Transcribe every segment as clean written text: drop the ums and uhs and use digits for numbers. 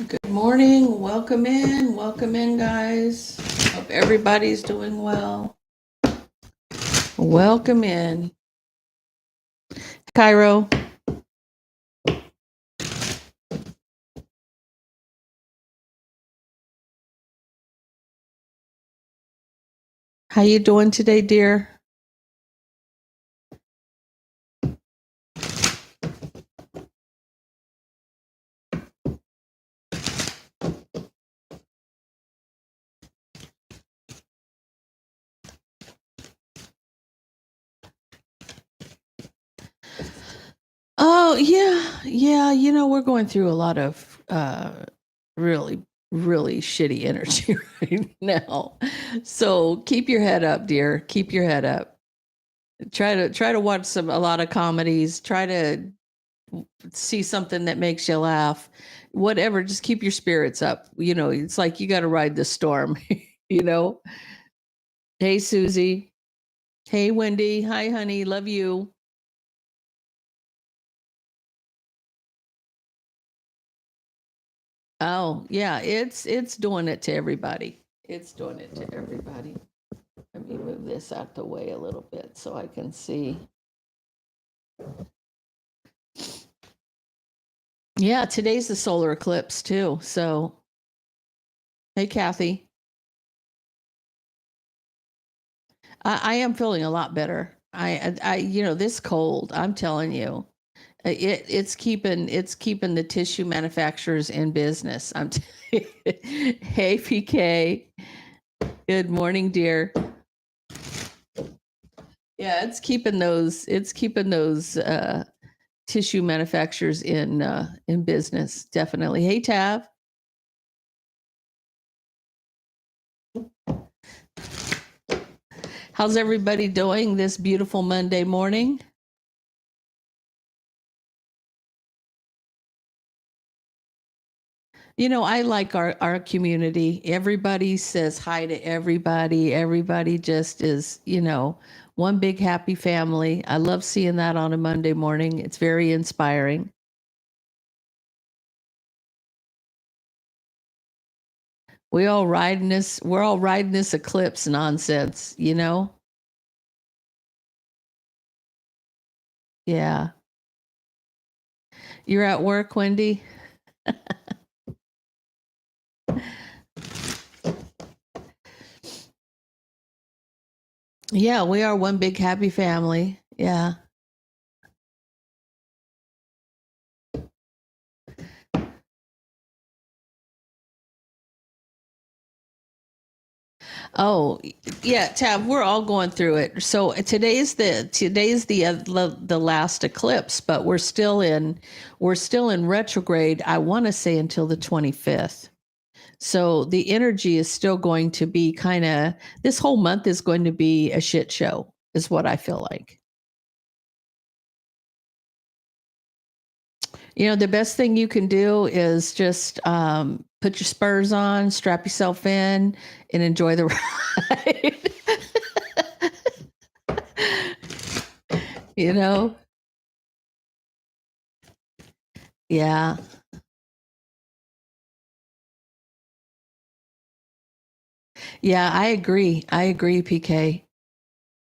Good morning. Welcome in. Welcome in, guys. Hope everybody's doing well. Welcome in. Cairo. How you doing today, dear? Oh, yeah. We're going through a lot of really, really shitty energy right now. So keep your head up, dear. Keep your head up. Try to watch a lot of comedies. Try to see something that makes you laugh. Whatever, just keep your spirits up. It's like you got to ride the storm, you know? Hey, Susie. Hey, Wendy. Hi, honey. Love you. Oh, yeah, it's doing it to everybody. It's doing it to everybody. Let me move this out the way a little bit so I can see. Yeah, today's the solar eclipse too. So, hey, Kathy. I am feeling a lot better. This cold, I'm telling you, it's keeping the tissue manufacturers in business. Hey, PK. Good morning, dear. Yeah, it's keeping those tissue manufacturers in business. Definitely. Hey, Tav. How's everybody doing this beautiful Monday morning? I like our community. Everybody says hi to everybody. Everybody just is, one big happy family. I love seeing that on a Monday morning. It's very inspiring. We're all riding this eclipse nonsense. Yeah. You're at work, Wendy? Yeah, we are one big happy family. Yeah. Oh, yeah, Tab, we're all going through it. So today's the last eclipse, but we're still in retrograde. I want to say until the 25th. So the energy is still going to be this whole month is going to be a shit show, is what I feel like. The best thing you can do is just put your spurs on, strap yourself in, and enjoy the ride. you know? Yeah. Yeah, I agree, PK.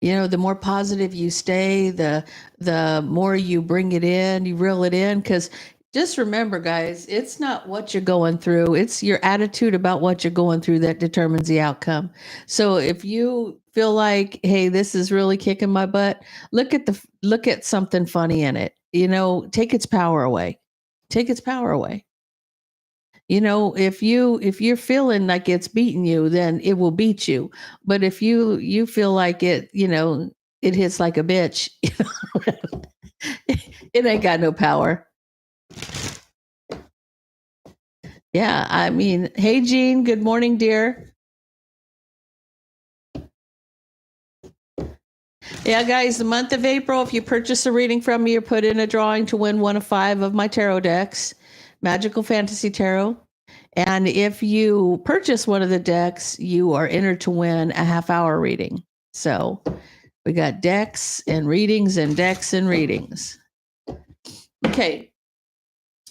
The more positive you stay, the more you bring it in, you reel it in. Because just remember, guys, it's not what you're going through; it's your attitude about what you're going through that determines the outcome. So if you feel like, hey, this is really kicking my butt, look at something funny in it. Take its power away. Take its power away. If you're feeling like it's beating you, then it will beat you. But if you feel like it hits like a bitch, it ain't got no power. Yeah, I mean, hey Jean, good morning, dear. Yeah, guys, the month of April, if you purchase a reading from me, you're put in a drawing to win one of 5 of my tarot decks, Magical Fantasy Tarot. And if you purchase one of the decks, you are entered to win a half-hour reading. So we got decks and readings and decks and readings. Okay.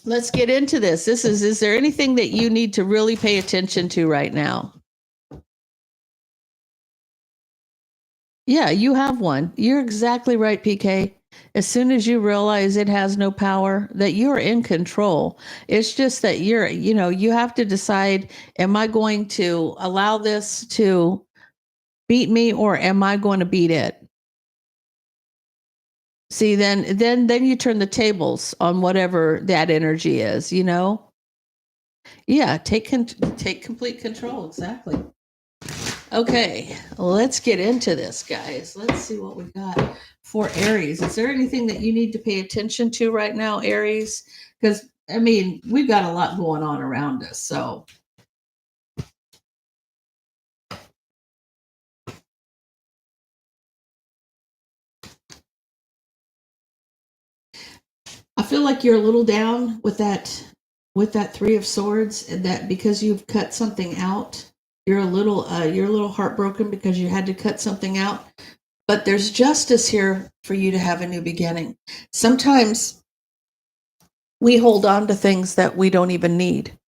Let's get into this. Is there anything that you need to really pay attention to right now? Yeah, you have one. You're exactly right, PK. As soon as you realize it has no power, that you're in control. It's just that you have to decide, am I going to allow this to beat me or am I going to beat it? See, then you turn the tables on whatever that energy is, Yeah, take complete control, exactly. Okay, let's get into this, guys. Let's see what we got for Aries. Is there anything that you need to pay attention to right now, Aries? Because, I mean, we've got a lot going on around us. So, I feel like you're a little down with that 3 of Swords, and that because you've cut something out, you're a little heartbroken because you had to cut something out. But there's justice here for you to have a new beginning. Sometimes we hold on to things that we don't even need.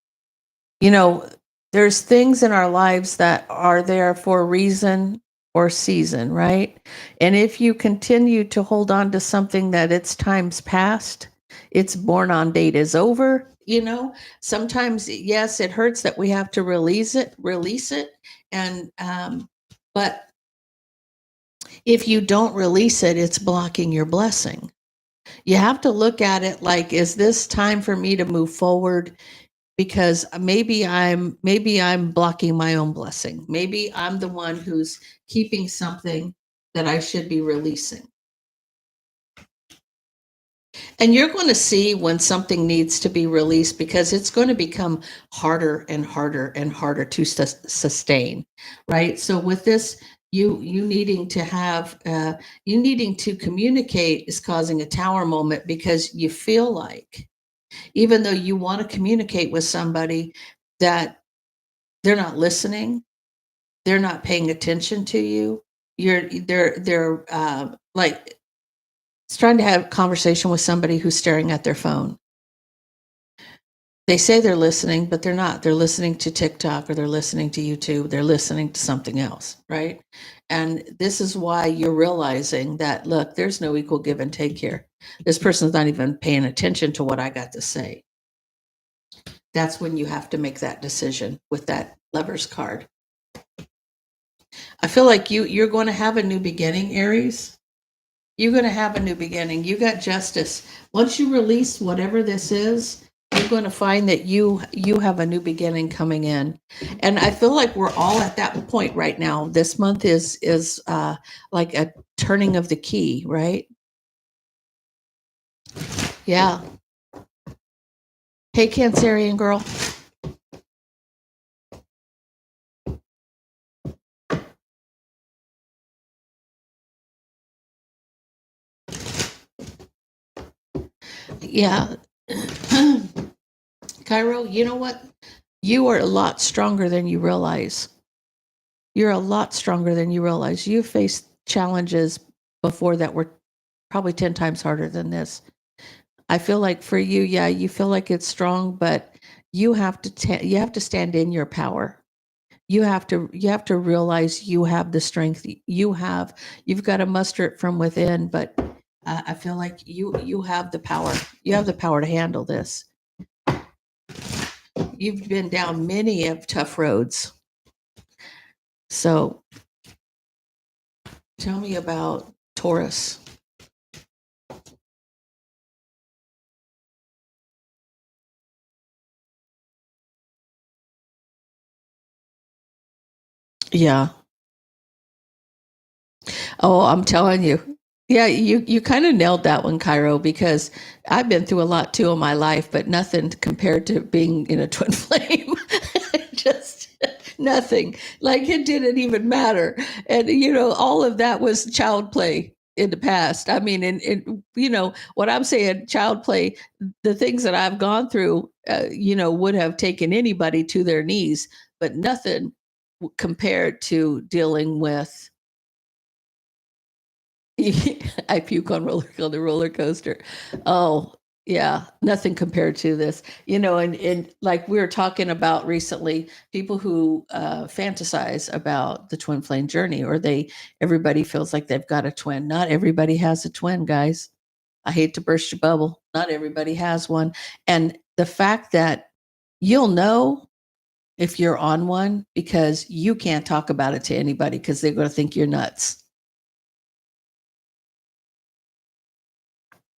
There's things in our lives that are there for a reason or season, right? And if you continue to hold on to something that its time's past, its born on date is over, sometimes, yes, it hurts that we have to release it. And, but if you don't release it, it's blocking your blessing. You have to look at it like, is this time for me to move forward? Because maybe I'm blocking my own blessing. Maybe I'm the one who's keeping something that I should be releasing. And you're going to see when something needs to be released, because it's going to become harder and harder and harder to sustain, right? So with this, you needing to communicate is causing a tower moment, because you feel like, even though you want to communicate with somebody, that they're not listening, they're not paying attention to you. They're like, it's trying to have a conversation with somebody who's staring at their phone. They say they're listening, but they're not. They're listening to TikTok, or they're listening to YouTube. They're listening to something else, right? And this is why you're realizing that, look, there's no equal give and take here. This person's not even paying attention to what I got to say. That's when you have to make that decision with that Lover's card. I feel like you're going to have a new beginning, Aries. You're going to have a new beginning. You got justice. Once you release whatever this is, you're going to find that you have a new beginning coming in. And I feel like we're all at that point right now. This month is like a turning of the key, right? Yeah. Hey, Cancerian girl. Yeah. Cairo, you know what? You are a lot stronger than you realize. You're a lot stronger than you realize. You've faced challenges before that were probably 10 times harder than this. I feel like for you, yeah, you feel like it's strong, but you have to stand in your power. You have to realize you have the strength. You've got to muster it from within, but I feel like you have the power. You have the power to handle this. You've been down many of tough roads. So tell me about Taurus. Yeah. Oh, I'm telling you. Yeah, you kind of nailed that one, Cairo, because I've been through a lot too in my life, but nothing compared to being in a twin flame. Just nothing. Like, it didn't even matter. And all of that was child play in the past. I mean, and what I'm saying, child play, the things that I've gone through, would have taken anybody to their knees, but nothing compared to dealing with I puke on the roller coaster. Oh, Yeah, nothing compared to this. And like we were talking about recently, people who fantasize about the twin flame journey, or everybody feels like they've got a twin. Not everybody has a twin, guys. I hate to burst your bubble. Not everybody has one. And the fact that you'll know if you're on one because you can't talk about it to anybody because they're going to think you're nuts.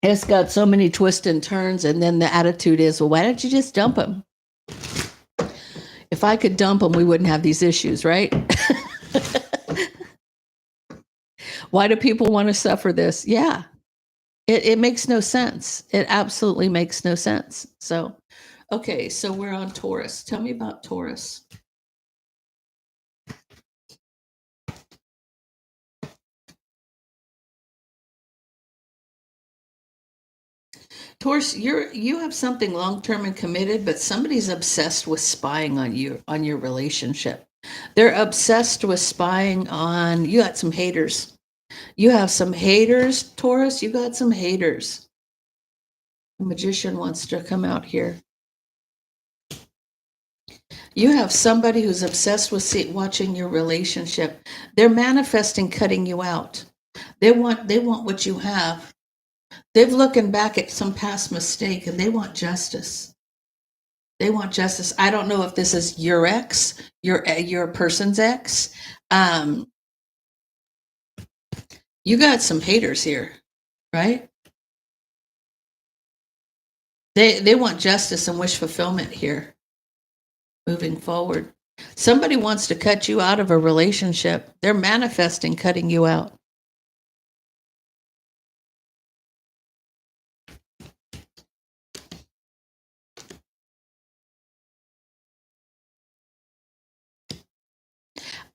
It's got so many twists and turns, and then the attitude is, well, why don't you just dump him? If I could dump him, we wouldn't have these issues, right? Why do people want to suffer this? Yeah, it makes no sense. It absolutely makes no sense. So, okay, so we're on Taurus. Tell me about Taurus. Taurus, you have something long term and committed, but somebody's obsessed with spying on you, on your relationship. They're obsessed with spying on you. Got some haters. You have some haters, Taurus. You got some haters. The magician wants to come out here. You have somebody who's obsessed with watching your relationship. They're manifesting cutting you out. They want what you have. They're looking back at some past mistake and they want justice. They want justice. I don't know if this is your ex, your person's ex. You got some haters here, right? They want justice and wish fulfillment here. Moving forward, somebody wants to cut you out of a relationship. They're manifesting cutting you out.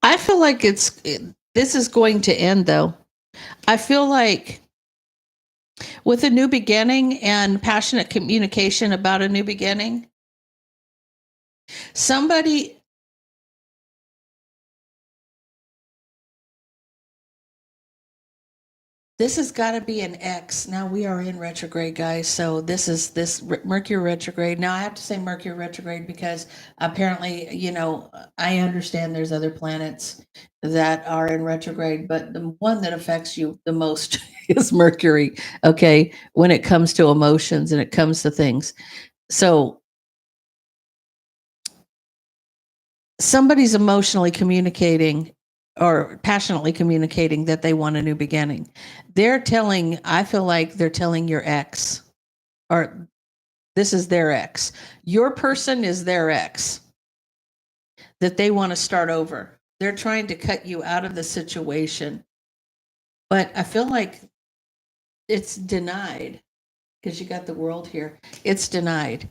I feel like this is going to end though. I feel like with a new beginning and passionate communication about a new beginning, somebody, this has got to be an X. Now we are in retrograde, guys. So this is this Mercury retrograde. Now I have to say Mercury retrograde because apparently, I understand there's other planets that are in retrograde, but the one that affects you the most is Mercury. Okay. When it comes to emotions and it comes to things. So somebody's emotionally communicating or passionately communicating that they want a new beginning. I feel like they're telling your ex, or this is their ex. Your person is their ex, that they want to start over. They're trying to cut you out of the situation. But I feel like it's denied because you got the world here. It's denied.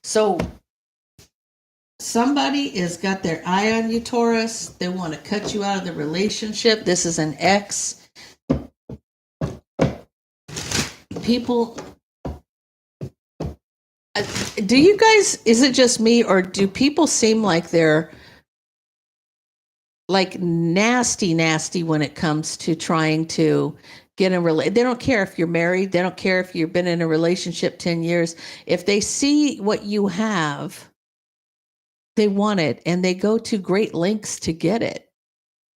So somebody has got their eye on you, Taurus. They want to cut you out of the relationship. This is an ex. People, do you guys, is it just me, or do people seem like they're like nasty when it comes to trying to get in a they don't care if you're married. They don't care if you've been in a relationship 10 years. If they see what you have, they want it and they go to great lengths to get it,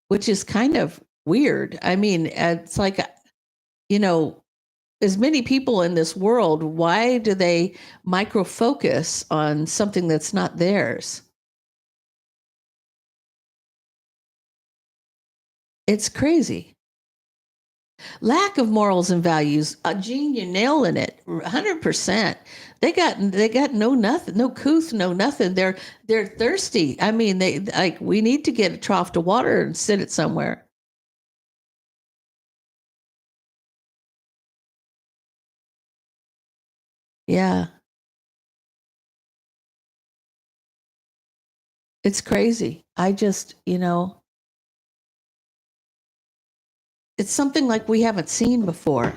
which is kind of weird. I mean, it's like, as many people in this world, why do they micro focus on something that's not theirs? It's crazy. Lack of morals and values. Gene, you're nailing it. 100%. They got no nothing, no couth, no nothing. They're thirsty. I mean, they like, we need to get a trough of water and sit it somewhere. Yeah. It's crazy. I just, it's something like we haven't seen before.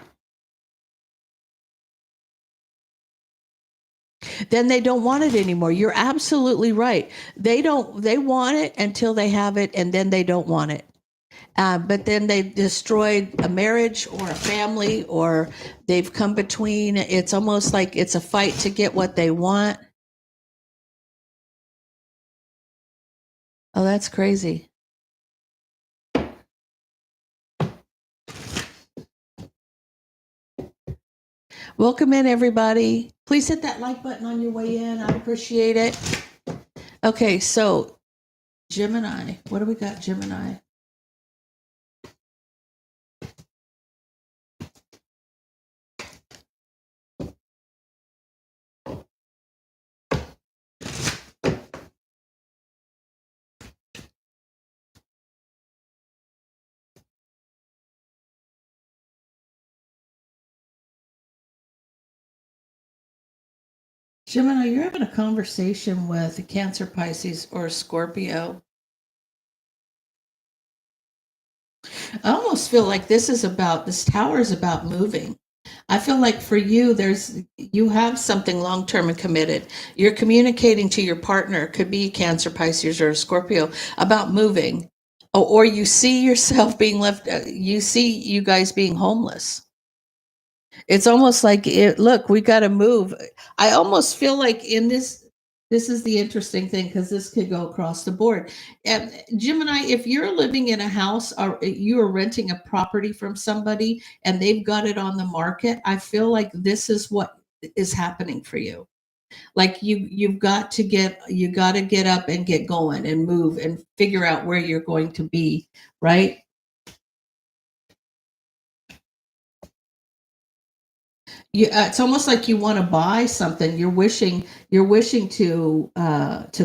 Then they don't want it anymore. You're absolutely right. They want it until they have it, and then they don't want it. but then they destroyed a marriage or a family, or they've come between. It's almost like it's a fight to get what they want. Oh, that's crazy. Welcome in, everybody. Please hit that like button on your way in. I appreciate it. Okay, so Gemini. What do we got, Gemini? Gemini, you're having a conversation with a Cancer, Pisces, or Scorpio. I almost feel like this tower is about moving. I feel like for you, you have something long term and committed. You're communicating to your partner, could be Cancer, Pisces, or Scorpio, about moving, or you see yourself being left. You see you guys being homeless. It's almost like look, we got to move. I almost feel like in this is the interesting thing, because this could go across the board. And Gemini, if you're living in a house or you are renting a property from somebody and they've got it on the market, I feel like this is what is happening for you. Like you got to get up and get going and move and figure out where you're going to be, right? It's almost like you want to buy something. You're wishing to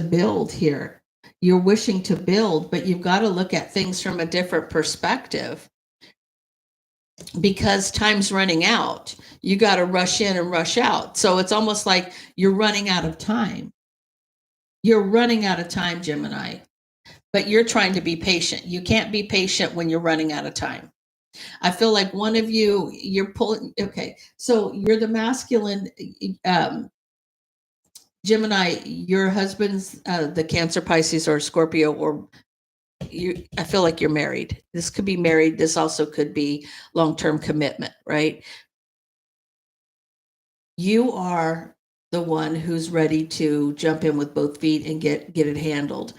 build here. You're wishing to build, but you've got to look at things from a different perspective, because time's running out. You got to rush in and rush out. So it's almost like you're running out of time. You're running out of time, Gemini, but you're trying to be patient. You can't be patient when you're running out of time. I feel like one of you're pulling. Okay, so you're the masculine. Gemini, your husband's the Cancer, Pisces, or Scorpio, or you. I feel like you're married. This could be married. This also could be long-term commitment, right? You are the one who's ready to jump in with both feet and get it handled.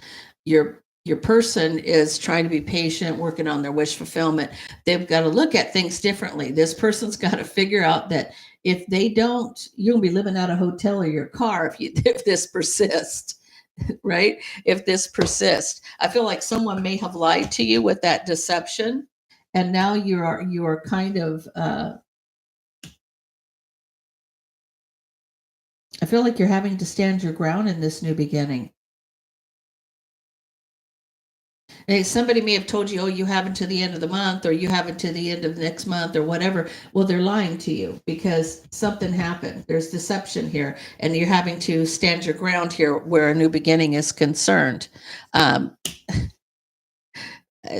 Your person is trying to be patient, working on their wish fulfillment. They've got to look at things differently. This person's got to figure out that if they don't, you'll be living out a hotel or your car if this persists, right? If this persists, I feel like someone may have lied to you with that deception, and now you are kind of. I feel like you're having to stand your ground in this new beginning. And somebody may have told you, oh, you have until the end of the month, or you have until the end of next month, or whatever. Well, they're lying to you because something happened. There's deception here, and you're having to stand your ground here where a new beginning is concerned.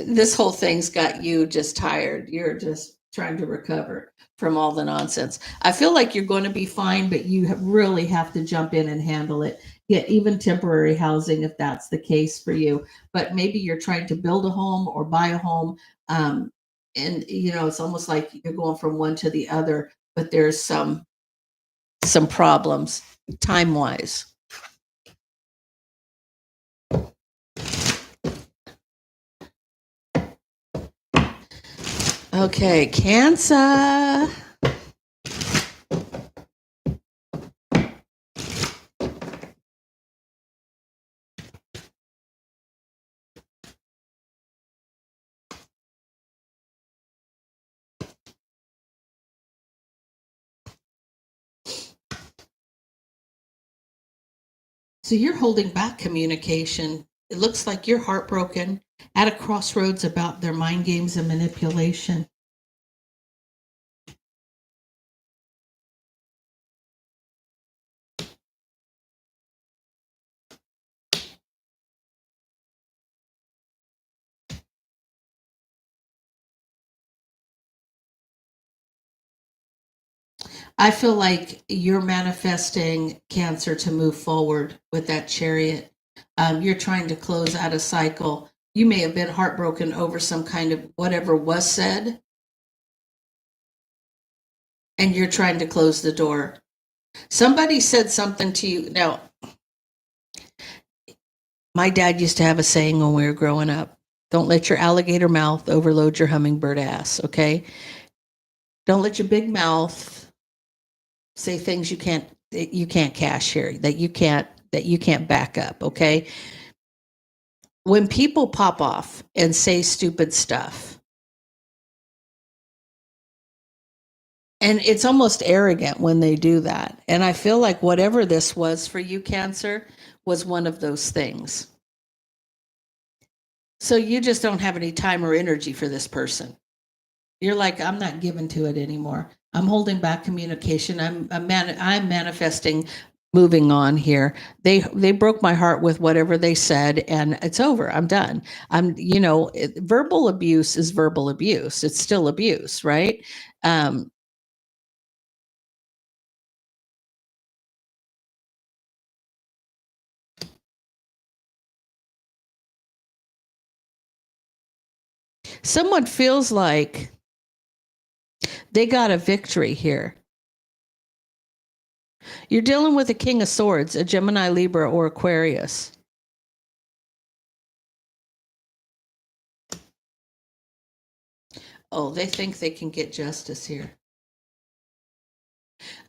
This whole thing's got you just tired. You're just trying to recover from all the nonsense. I feel like you're going to be fine, but you really have to jump in and handle it. Get even temporary housing if that's the case for you. But maybe you're trying to build a home or buy a home. And it's almost like you're going from one to the other, but there's some problems time-wise. Okay, Cancer. So you're holding back communication. It looks like you're heartbroken, at a crossroads about their mind games and manipulation. I feel like you're manifesting Cancer to move forward with that Chariot. You're trying to close out a cycle. You may have been heartbroken over some kind of whatever was said, and you're trying to close the door. Somebody said something to you. Now, my dad used to have a saying when we were growing up: don't let your alligator mouth overload your hummingbird ass, okay? Don't let your big mouth say things you can't cash here, that you can't back up, okay? When people pop off and say stupid stuff, and it's almost arrogant when they do that. And I feel like whatever this was for you, Cancer, was one of those things. So you just don't have any time or energy for this person. You're like, I'm not given to it anymore. I'm holding back communication. I'm manifesting moving on here. They broke my heart with whatever they said, and it's over. I'm done. Verbal abuse is verbal abuse. It's still abuse, right? Someone feels like they got a victory here. You're dealing with a King of Swords, a Gemini, Libra, or Aquarius. Oh, they think they can get justice here.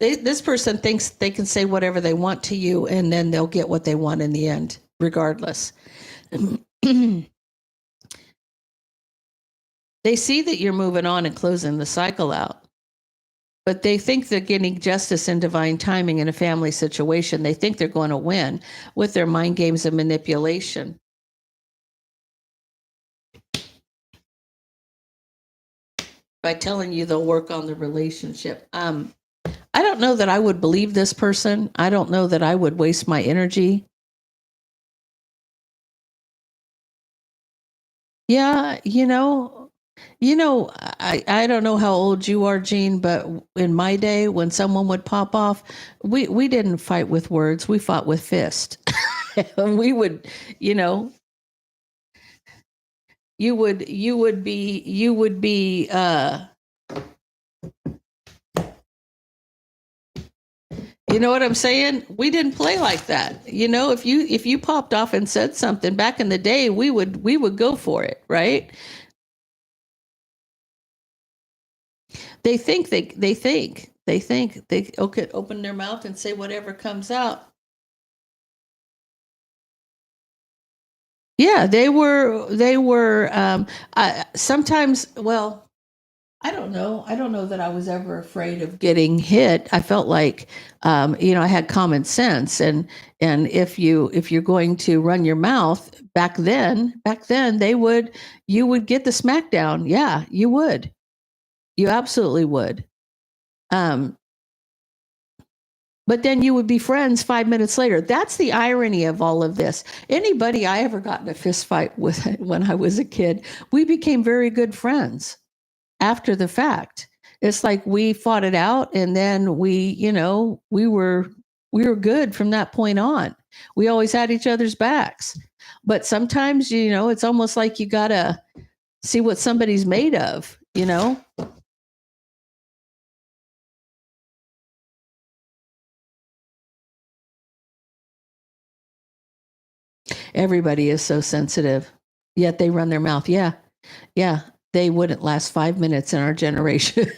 This person thinks they can say whatever they want to you, and then they'll get what they want in the end, regardless. They see that you're moving on and closing the cycle out, but they think they're getting justice and divine timing in a family situation. They think they're going to win with their mind games and manipulation. By telling you they'll work on the relationship. I don't know that I would believe this person. I don't know that I would waste my energy. Yeah, I don't know how old you are, Jean, but in my day, when someone would pop off, we didn't fight with words. We fought with fist. We would, you would be you know what I'm saying? We didn't play like that. If you popped off and said something back in the day, we would go for it, right? They think they okay, open their mouth and say whatever comes out. Yeah, they were sometimes, well, I don't know that I was ever afraid of getting hit. I felt like I had common sense, and if you're going to run your mouth back then you would get the smackdown. Yeah, you would. You absolutely would. But then you would be friends 5 minutes later. That's the irony of all of this. Anybody I ever got in a fist fight with when I was a kid, we became very good friends after the fact. It's like we fought it out, and then we were good from that point on. We always had each other's backs. But sometimes, it's almost like you got to see what somebody's made of, Everybody is so sensitive, yet they run their mouth. Yeah. Yeah. They wouldn't last 5 minutes in our generation.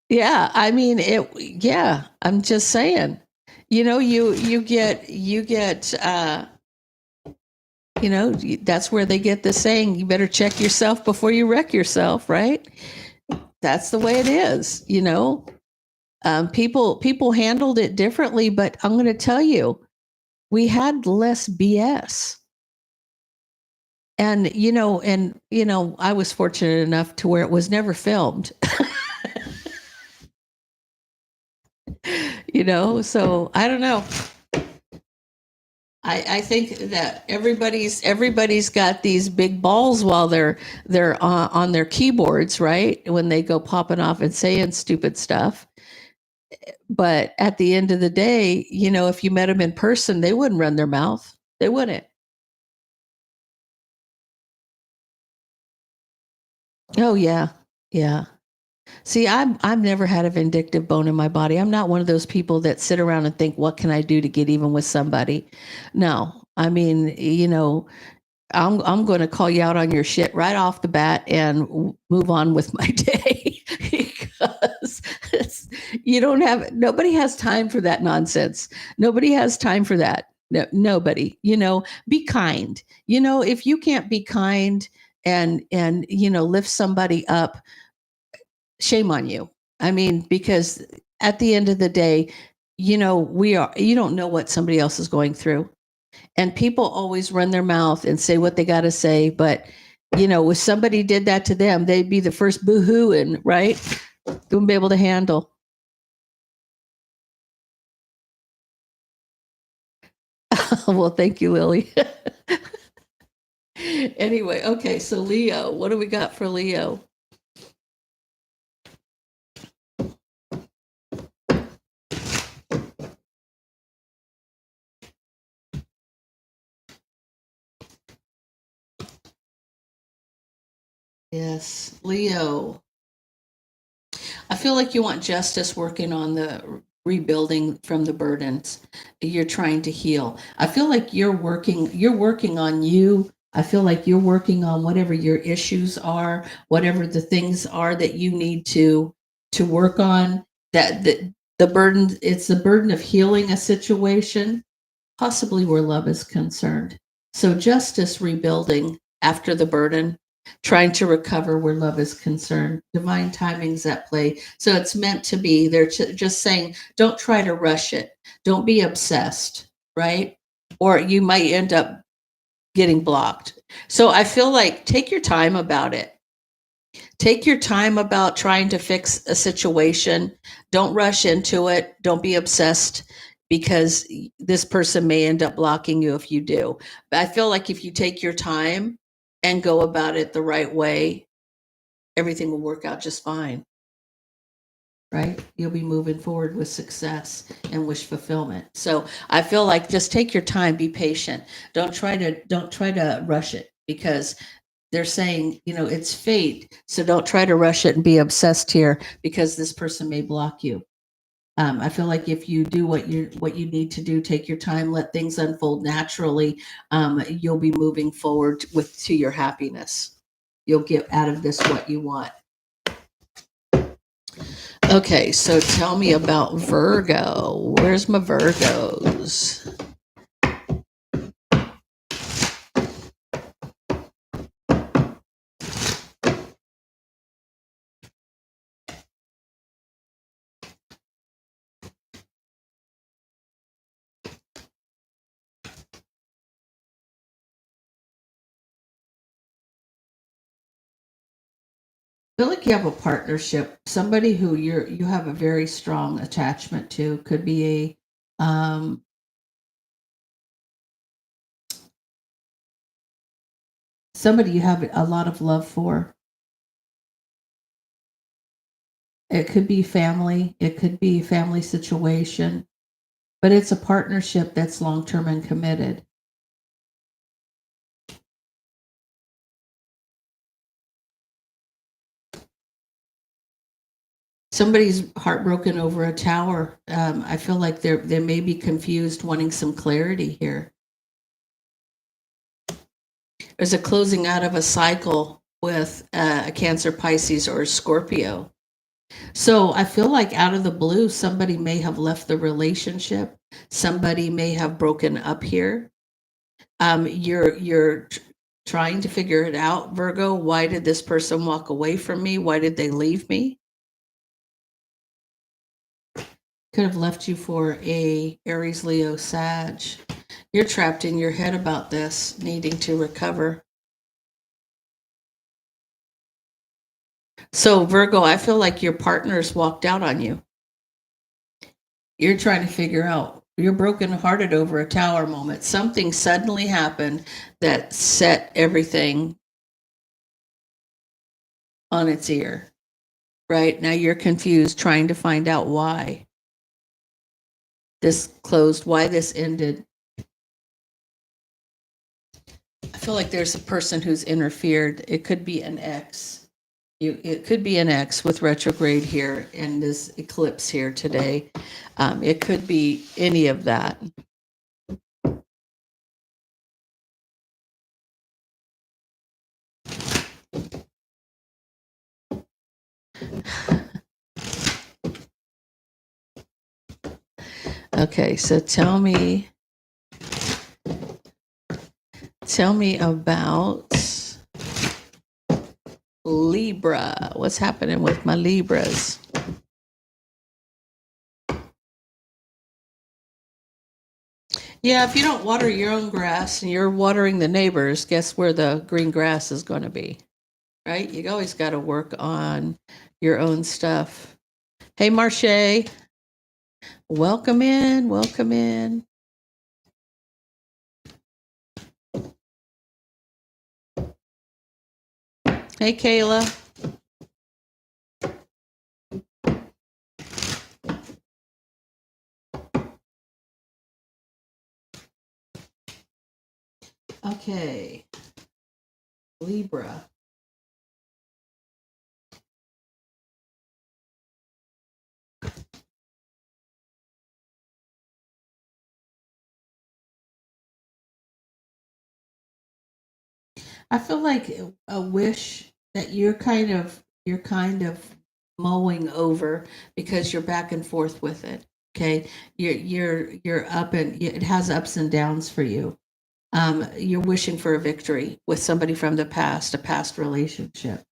Yeah. I mean, yeah, I'm just saying, you get, that's where they get the saying, you better check yourself before you wreck yourself, right? That's the way it is, people handled it differently, but I'm going to tell you, we had less BS. And I was fortunate enough to where it was never filmed. So I don't know. I think that everybody's got these big balls while they're on their keyboards, right? When they go popping off and saying stupid stuff. But at the end of the day, if you met them in person, they wouldn't run their mouth. They wouldn't. Oh yeah. Yeah. See, I've never had a vindictive bone in my body. I'm not one of those people that sit around and think, what can I do to get even with somebody? No. I mean, I'm going to call you out on your shit right off the bat and move on with my day because you don't have nobody has time for that nonsense. Nobody has time for that. No, nobody. Be kind. If you can't be kind and lift somebody up, shame on you. I mean, because at the end of the day, you don't know what somebody else is going through. And people always run their mouth and say what they got to say. But, if somebody did that to them, they'd be the first boo-hooing, right? They wouldn't be able to handle. Well, thank you, Lily. Anyway, okay. So Leo, what do we got for Leo? Yes, Leo. I feel like you want justice working on the rebuilding from the burdens you're trying to heal. I feel like you're working on you. I feel like you're working on whatever your issues are, whatever the things are that you need to work on. That the burden, it's the burden of healing a situation, possibly where love is concerned. So justice rebuilding after the burden, trying to recover where love is concerned. Divine timing's at play. So it's meant to be. They're just saying, don't try to rush it. Don't be obsessed, right? Or you might end up getting blocked. So I feel like take your time about it. Take your time about trying to fix a situation. Don't rush into it. Don't be obsessed because this person may end up blocking you if you do. But I feel like if you take your time and go about it the right way, everything will work out just fine, right? You'll be moving forward with success and wish fulfillment. So I feel like just take your time, be patient. Don't try to rush it because they're saying, it's fate. So don't try to rush it and be obsessed here because this person may block you. I feel like if you do what you need to do, take your time, let things unfold naturally, you'll be moving forward to your happiness. You'll get out of this what you want. Okay, so tell me about Virgo. Where's my Virgos? I feel like you have a partnership, somebody who you have a very strong attachment to. Could be somebody you have a lot of love for. It could be family, it could be a family situation, but it's a partnership that's long term and committed. Somebody's heartbroken over a tower. I feel like they may be confused, wanting some clarity here. There's a closing out of a cycle with a Cancer, Pisces, or Scorpio. So I feel like out of the blue, somebody may have left the relationship. Somebody may have broken up here. You're trying to figure it out, Virgo. Why did this person walk away from me? Why did they leave me? Could have left you for a Aries, Leo, Sag. You're trapped in your head about this, needing to recover. So Virgo, I feel like your partner's walked out on you. You're trying to figure out. You're brokenhearted over a tower moment. Something suddenly happened that set everything on its ear. Right now, you're confused, trying to find out why. this closed, why this ended. I feel like there's a person who's interfered. It could be an ex. It could be an ex with retrograde here and this eclipse here today. It could be any of that. Okay, so tell me about Libra. What's happening with my Libras? Yeah, if you don't water your own grass and you're watering the neighbors, guess where the green grass is going to be, right? You always got to work on your own stuff. Hey, Marche, welcome in, welcome in. Hey, Kayla. Okay, Libra. I feel like a wish that you're kind of mowing over because you're back and forth with it. Okay, you're up and it has ups and downs for you. You're wishing for a victory with somebody from the past, a past relationship.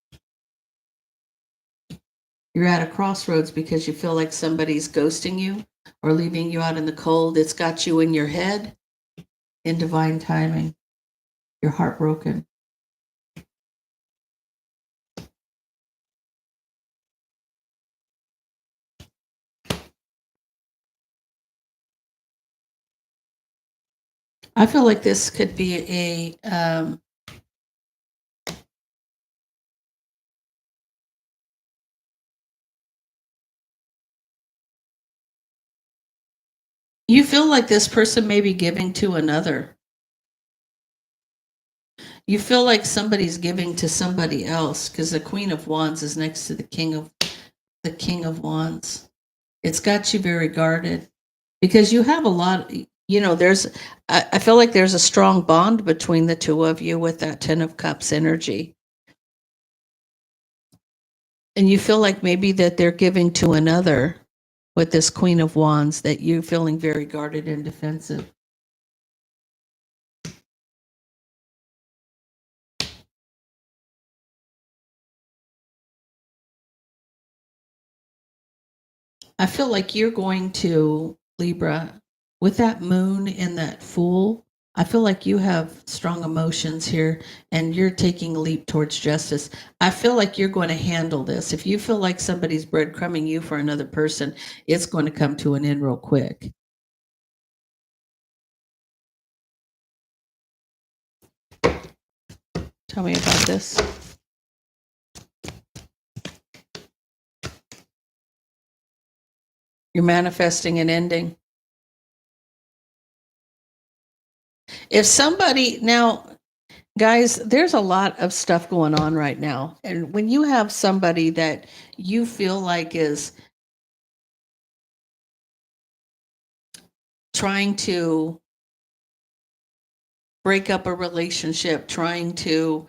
You're at a crossroads because you feel like somebody's ghosting you or leaving you out in the cold. It's got you in your head in divine timing. You're heartbroken. I feel like this could be a you feel like this person may be giving to another. You feel like somebody's giving to somebody else because the Queen of Wands is next to the King of Wands. It's got you very guarded because you have a lot. There's. I feel like there's a strong bond between the two of you with that Ten of Cups energy, and you feel like maybe that they're giving to another with this Queen of Wands, that you're feeling very guarded and defensive. I feel like you're going to, Libra, with that moon and that fool. I feel like you have strong emotions here and you're taking a leap towards justice. I feel like you're going to handle this. If you feel like somebody's breadcrumbing you for another person, it's going to come to an end real quick. Tell me about this. You're manifesting an ending. If somebody, now, guys, there's a lot of stuff going on right now. And when you have somebody that you feel like is trying to break up a relationship, trying to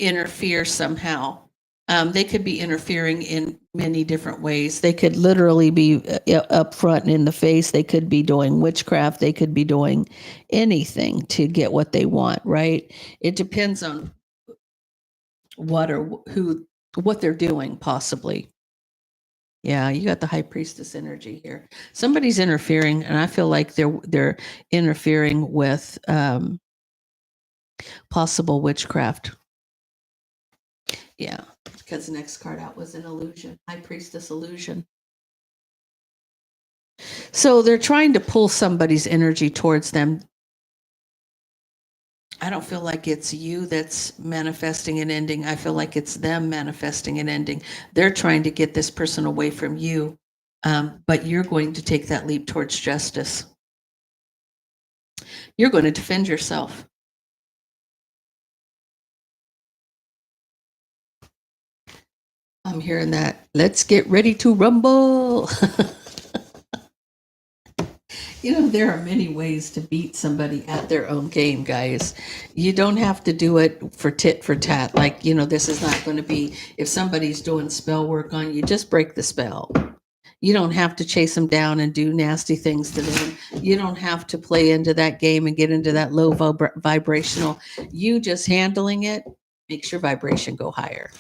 interfere somehow, they could be interfering in many different ways. They could literally be up front and in the face. They could be doing witchcraft. They could be doing anything to get what they want, right? It depends on what they're doing, possibly. Yeah, you got the high priestess energy here. Somebody's interfering, and I feel like they're interfering with possible witchcraft. Yeah, because the next card out was an illusion, high priestess illusion. So they're trying to pull somebody's energy towards them. I don't feel like it's you that's manifesting an ending. I feel like it's them manifesting an ending. They're trying to get this person away from you. But you're going to take that leap towards justice. You're going to defend yourself. I'm hearing that. Let's get ready to rumble. There are many ways to beat somebody at their own game, guys. You don't have to do it for tit for tat. Like, this is not going to be, if somebody's doing spell work on you, just break the spell. You don't have to chase them down and do nasty things to them. You don't have to play into that game and get into that low vibrational. You just handling it makes your vibration go higher.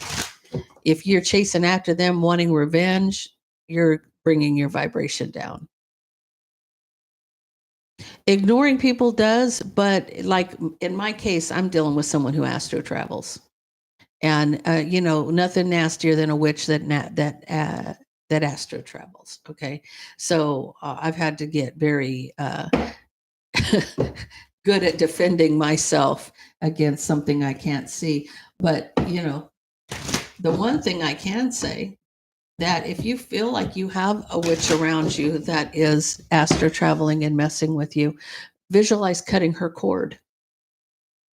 If you're chasing after them, wanting revenge, you're bringing your vibration down. Ignoring people does, but like in my case, I'm dealing with someone who astro travels, and nothing nastier than a witch that astro travels. Okay, so I've had to get very good at defending myself against something I can't see. But the one thing I can say, that if you feel like you have a witch around you that is astro traveling and messing with you, visualize cutting her cord.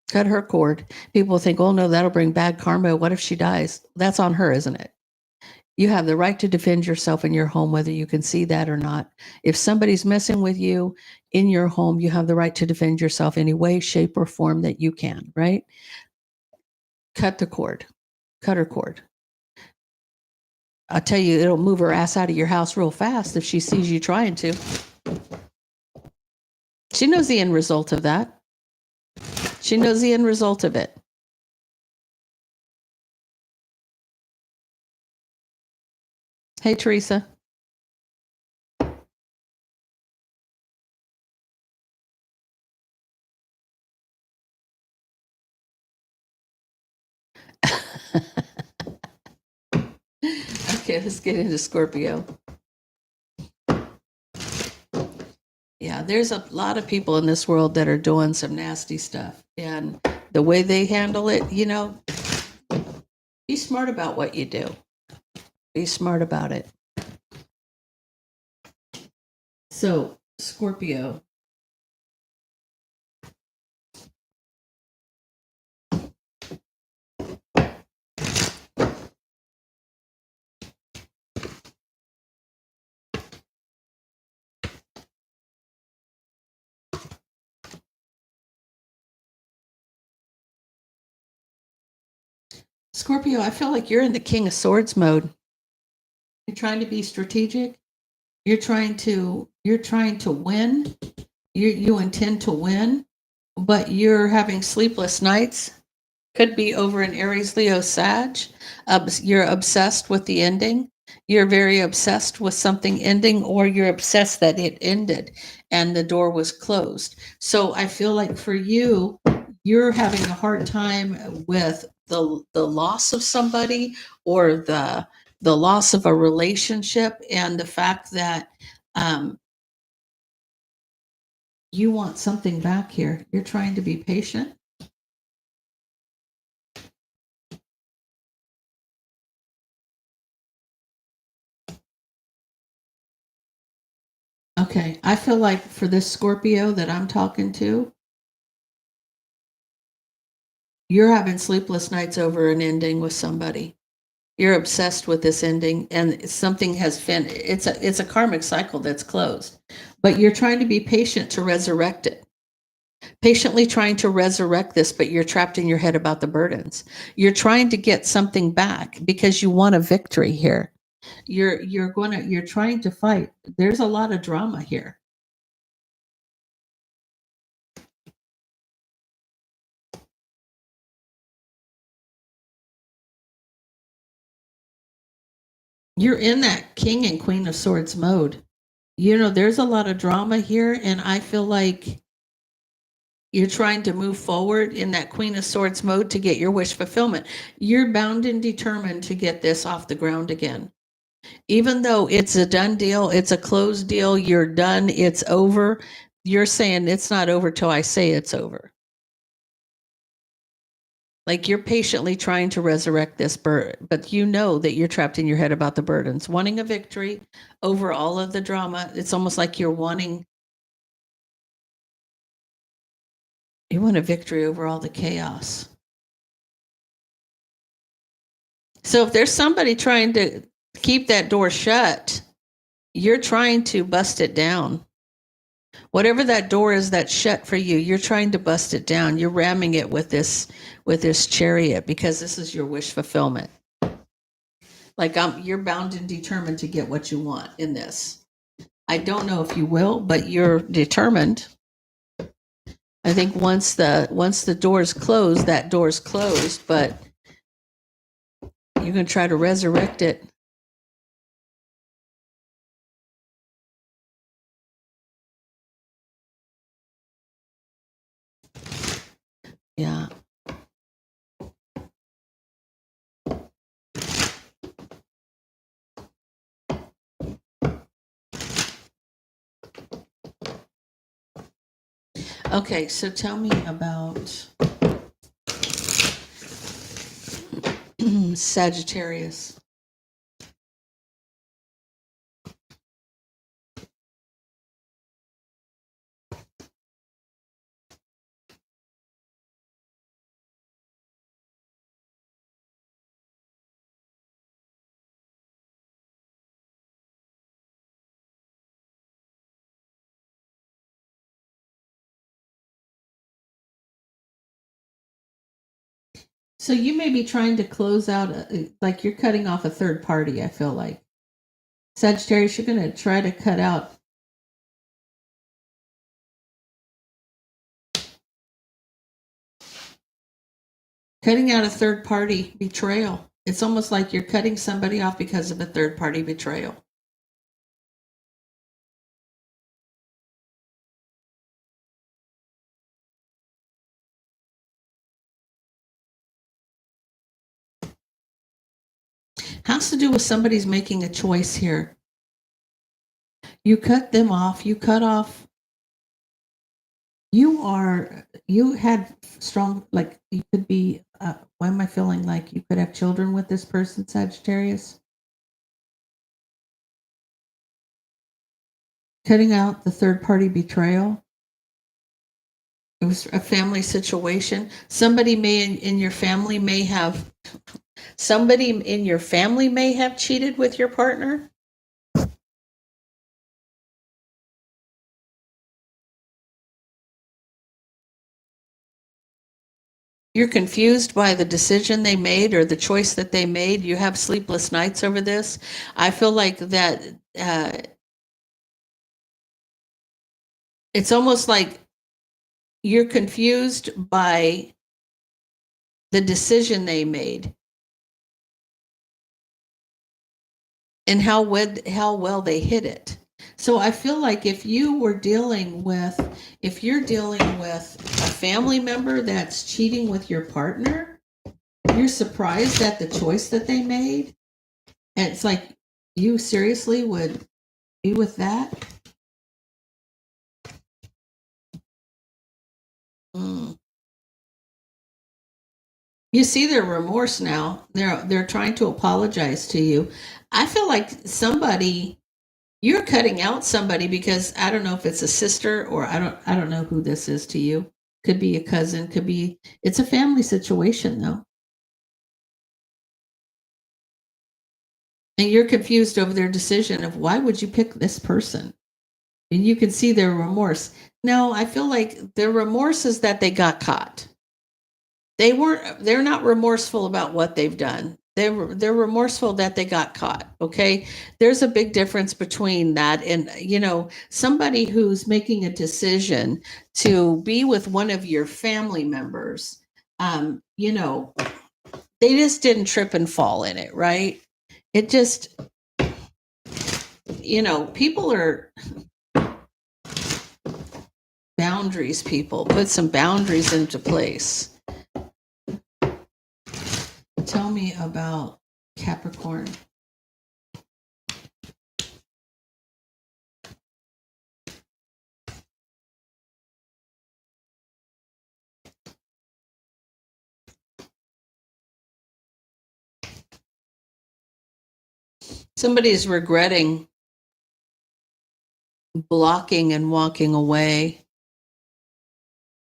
Cut her cord. People think, oh no, that'll bring bad karma. What if she dies? That's on her, isn't it? You have the right to defend yourself in your home, whether you can see that or not. If somebody's messing with you in your home, you have the right to defend yourself any way, shape, or form that you can, right? Cut the cord. Cut her cord. I'll tell you, it'll move her ass out of your house real fast if she sees you trying to. She knows the end result of that. She knows the end result of it. Hey, Teresa. Okay, let's get into Scorpio. Yeah, there's a lot of people in this world that are doing some nasty stuff. And the way they handle it, be smart about what you do. Be smart about it. So, Scorpio. Scorpio, I feel like you're in the King of Swords mode. You're trying to be strategic. You're trying to win. You intend to win, but you're having sleepless nights. Could be over an Aries, Leo, Sag. You're obsessed with the ending. You're very obsessed with something ending, or you're obsessed that it ended and the door was closed. So I feel like for you, you're having a hard time with the loss of somebody, or the loss of a relationship, and the fact that you want something back here. You're trying to be patient. Okay, I feel like for this Scorpio that I'm talking to, you're having sleepless nights over an ending with somebody. You're obsessed with this ending, and something has been, it's a karmic cycle that's closed. But you're trying to be patient to resurrect it. Patiently trying to resurrect this, but you're trapped in your head about the burdens. You're trying to get something back because you want a victory here. You're trying to fight. There's a lot of drama here. You're in that King and Queen of Swords mode. There's a lot of drama here, and I feel like you're trying to move forward in that Queen of Swords mode to get your wish fulfillment. You're bound and determined to get this off the ground again. Even though it's a done deal, it's a closed deal, you're done, it's over. You're saying it's not over till I say it's over. Like you're patiently trying to resurrect this bird, but you know that you're trapped in your head about the burdens, wanting a victory over all of the drama. It's almost like you want a victory over all the chaos. So if there's somebody trying to keep that door shut, you're trying to bust it down. Whatever that door is that's shut for you, you're trying to bust it down. You're ramming it with this chariot because this is your wish fulfillment. Like you're bound and determined to get what you want in this. I don't know if you will, but you're determined. I think once the door's closed, that door's closed, but you're going to try to resurrect it. Yeah. Okay, so tell me about Sagittarius. So you may be trying to close out, like you're cutting off a third party, I feel like. Sagittarius, you're going to try to cut out. Cutting out a third party betrayal. It's almost like you're cutting somebody off because of a third party betrayal. Has to do with somebody's making a choice here. You cut them off, you cut off. You had strong, like you could be, why am I feeling like you could have children with this person, Sagittarius? Cutting out the third party betrayal. It was a family situation. Somebody may in your family may have cheated with your partner. You're confused by the decision they made or the choice that they made. You have sleepless nights over this. I feel like that it's almost like you're confused by the decision they made and how well they hit it. So I feel like if you're dealing with a family member that's cheating with your partner, you're surprised at the choice that they made. And it's like, you seriously would be with that? Mm. You see their remorse now. They're trying to apologize to you. I feel like you're cutting out somebody because I don't know if it's a sister or I don't know who this is to you. Could be a cousin, it's a family situation though. And you're confused over their decision of why would you pick this person? And you can see their remorse. No, I feel like their remorse is that they got caught. They're not remorseful about what they've done. They're remorseful that they got caught. Okay. There's a big difference between that and, somebody who's making a decision to be with one of your family members. They just didn't trip and fall in it, right? It just, people are boundaries, people put some boundaries into place. Tell me about Capricorn. Somebody's regretting blocking and walking away.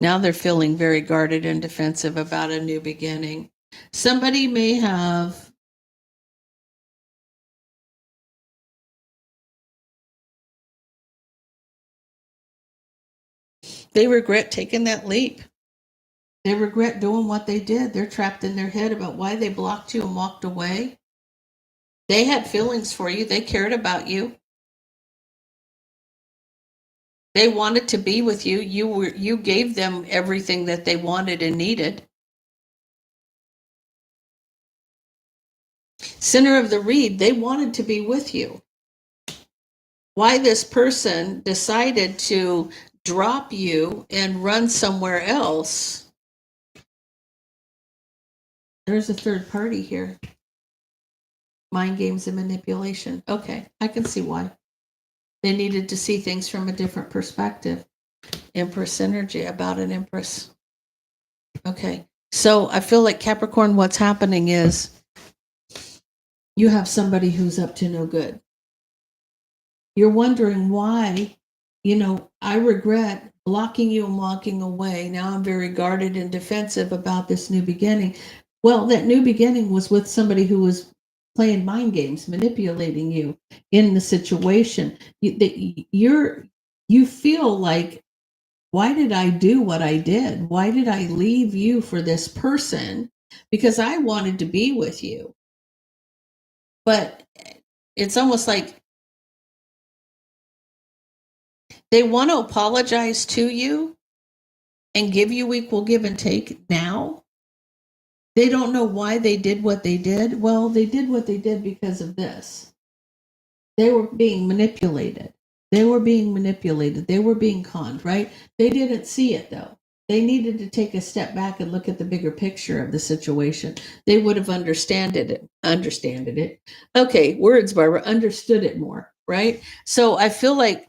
Now they're feeling very guarded and defensive about a new beginning. Somebody may have they regret taking that leap. They regret doing what they did. They're trapped in their head about why they blocked you and walked away. They had feelings for you. They cared about you. They wanted to be with you. You gave them everything that they wanted and needed. Center of the reed, they wanted to be with you. Why this person decided to drop you and run somewhere else. There's a third party here. Mind games and manipulation. Okay, I can see why. They needed to see things from a different perspective. Empress energy, about an empress. Okay, so I feel like Capricorn, what's happening is you have somebody who's up to no good. You're wondering why, I regret blocking you and walking away. Now I'm very guarded and defensive about this new beginning. Well, that new beginning was with somebody who was playing mind games, manipulating you in the situation. You feel like, why did I do what I did? Why did I leave you for this person? Because I wanted to be with you. But it's almost like they want to apologize to you and give you equal give and take now. They don't know why they did what they did. Well, they did what they did because of this. They were being manipulated. They were being conned, right? They didn't see it, though. They needed to take a step back and look at the bigger picture of the situation. They would have understood it. Okay, words, Barbara, understood it more, right? So I feel like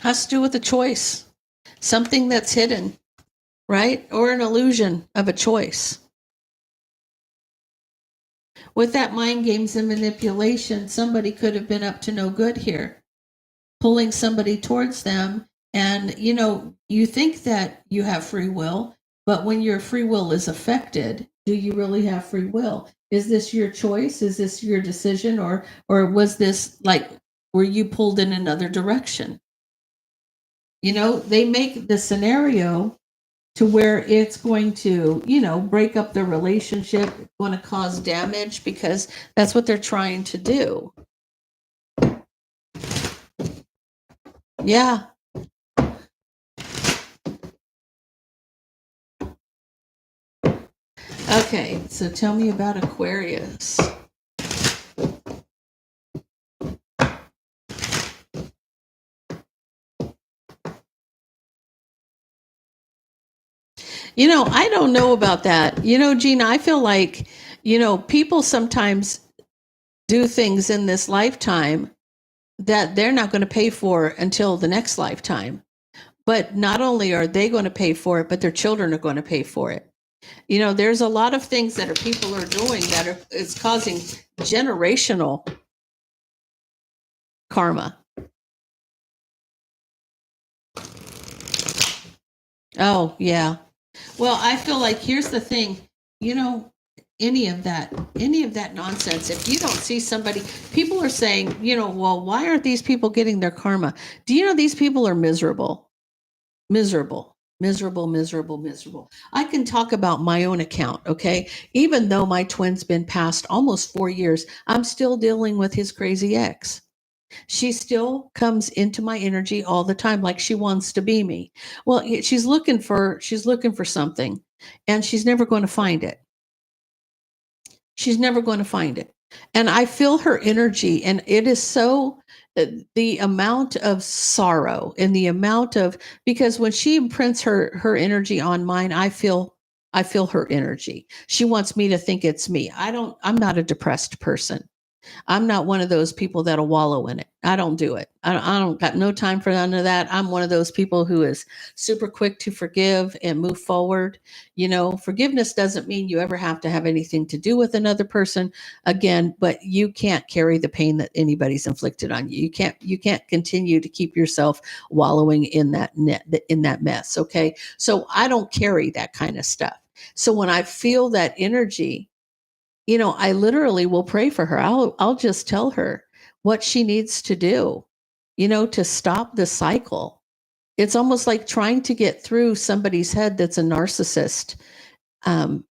has to do with a choice, something that's hidden, right? Or an illusion of a choice. With that mind games and manipulation, somebody could have been up to no good here, pulling somebody towards them. And, you think that you have free will, but when your free will is affected, do you really have free will? Is this your choice? Is this your decision? Or was this were you pulled in another direction? They make the scenario to where it's going to, break up the relationship, going to cause damage, because that's what they're trying to do. Yeah. Okay, so tell me about Aquarius. I don't know about that. Gina, I feel like, people sometimes do things in this lifetime that they're not going to pay for until the next lifetime. But not only are they going to pay for it, but their children are going to pay for it. There's a lot of things that people are doing that is causing generational karma. Oh, yeah. Well, I feel like here's the thing, any of that nonsense, if you don't see somebody, people are saying, well, why aren't these people getting their karma? Do you know these people are miserable? Miserable. I can talk about my own account, okay? Even though my twin's been past almost 4 years, I'm still dealing with his crazy ex. She still comes into my energy all the time like she wants to be me. Well, she's looking for something, and she's never going to find it. And I feel her energy, and it is so the amount of sorrow and the amount of, because when she imprints her energy on mine, I feel her energy. She wants me to think it's me. I'm not a depressed person. I'm not one of those people that'll wallow in it. I don't do it. I don't got no time for none of that. I'm one of those people who is super quick to forgive and move forward. Forgiveness doesn't mean you ever have to have anything to do with another person again, but you can't carry the pain that anybody's inflicted on you. You can't continue to keep yourself wallowing in that mess. Okay. So I don't carry that kind of stuff. So when I feel that energy, I literally will pray for her. I'll just tell her what she needs to do, to stop the cycle. It's almost like trying to get through somebody's head that's a narcissist. Um,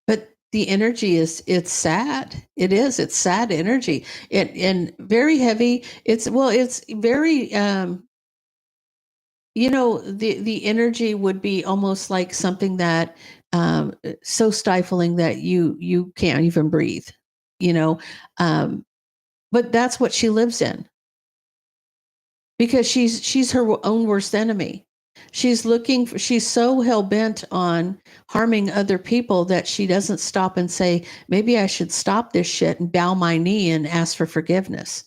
but the energy it's sad. It's sad energy. And very heavy. It's very the energy would be almost like something that so stifling that you can't even breathe, you know um but that's what she lives in, because she's her own worst enemy. She's so hell-bent on harming other people that she doesn't stop and say, maybe I should stop this shit and bow my knee and ask for forgiveness.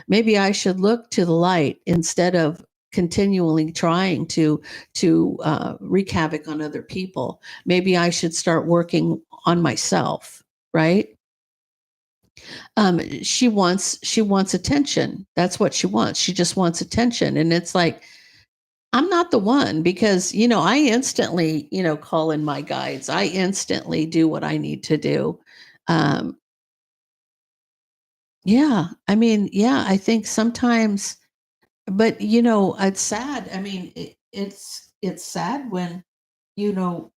Maybe I should look to the light instead of continually trying to wreak havoc on other people. Maybe I should start working on myself, right? She wants attention. That's what she wants. She just wants attention, and it's like, I'm not the one, because I instantly call in my guides. I instantly do what I need to do. Um, yeah, I mean, yeah, I think sometimes. But it's sad. I mean, it's sad when you know.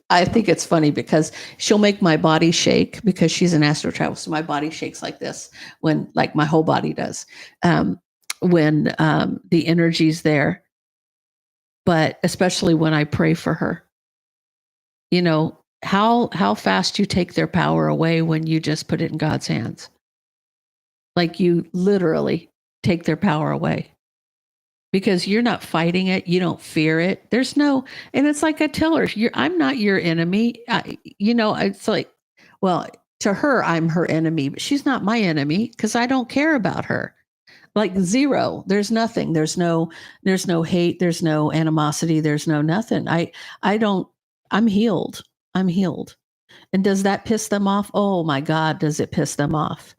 I think it's funny because she'll make my body shake, because she's an astro travel, so my body shakes like this when, like, my whole body does, when the energy's there. But especially when I pray for her, how fast you take their power away when you just put it in God's hands. Like, you literally take their power away, because you're not fighting it. You don't fear it. There's no, and it's like I tell her, I'm not your enemy. It's like, well, to her, I'm her enemy, but she's not my enemy, because I don't care about her. Like, zero. There's nothing. There's no hate. There's no animosity. There's no nothing. I don't, I'm healed. I'm healed. And does that piss them off? Oh my God, does it piss them off?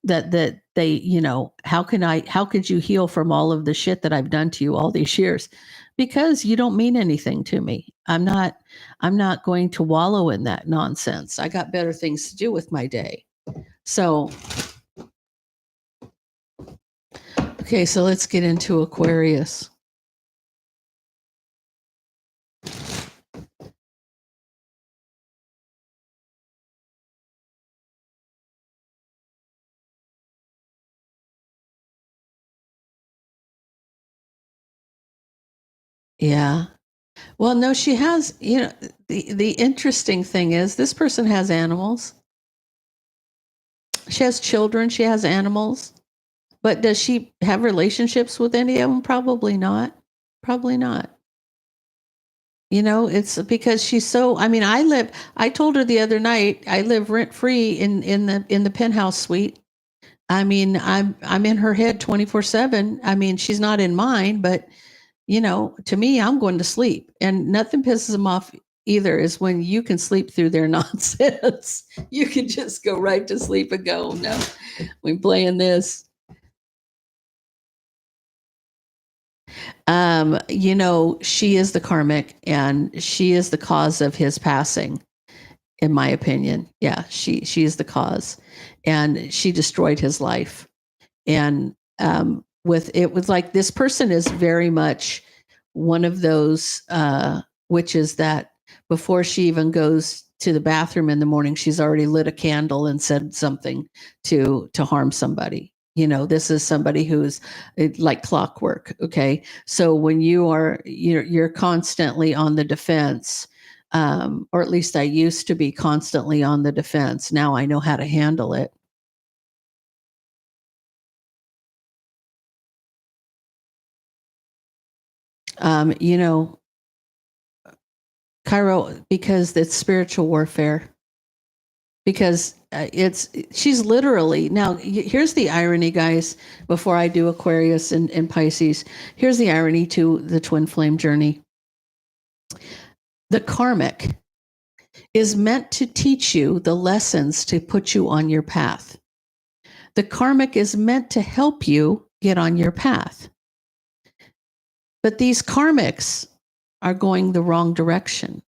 That they, how could you heal from all of the shit that I've done to you all these years? Because you don't mean anything to me. I'm not going to wallow in that nonsense. I got better things to do with my day. So, okay, so let's get into Aquarius. Yeah. Well, no, she has, the interesting thing is, this person has animals. She has children, she has animals. But does she have relationships with any of them? Probably not. Probably not. It's because she's so, I mean, I told her the other night, I live rent free in the penthouse suite. I mean, I'm in her head 24/7. I mean, she's not in mine, but to me, I'm going to sleep, and nothing pisses them off either, is when you can sleep through their nonsense. You can just go right to sleep and go, no, we're playing this. She is the karmic, and she is the cause of his passing, in my opinion. Yeah, she is the cause, and she destroyed his life. And with it was like, this person is very much one of those witches that before she even goes to the bathroom in the morning, she's already lit a candle and said something to harm somebody. This is somebody who's like clockwork. Okay, so when you're constantly on the defense, or at least I used to be constantly on the defense. Now I know how to handle it. um, you know Cairo, because it's spiritual warfare. because she's literally now. Here's the irony, guys. Before I do Aquarius and Pisces, here's the irony to the twin flame journey. The karmic is meant to teach you the lessons to put you on your path. The karmic is meant to help you get on your path. But these karmics are going the wrong direction.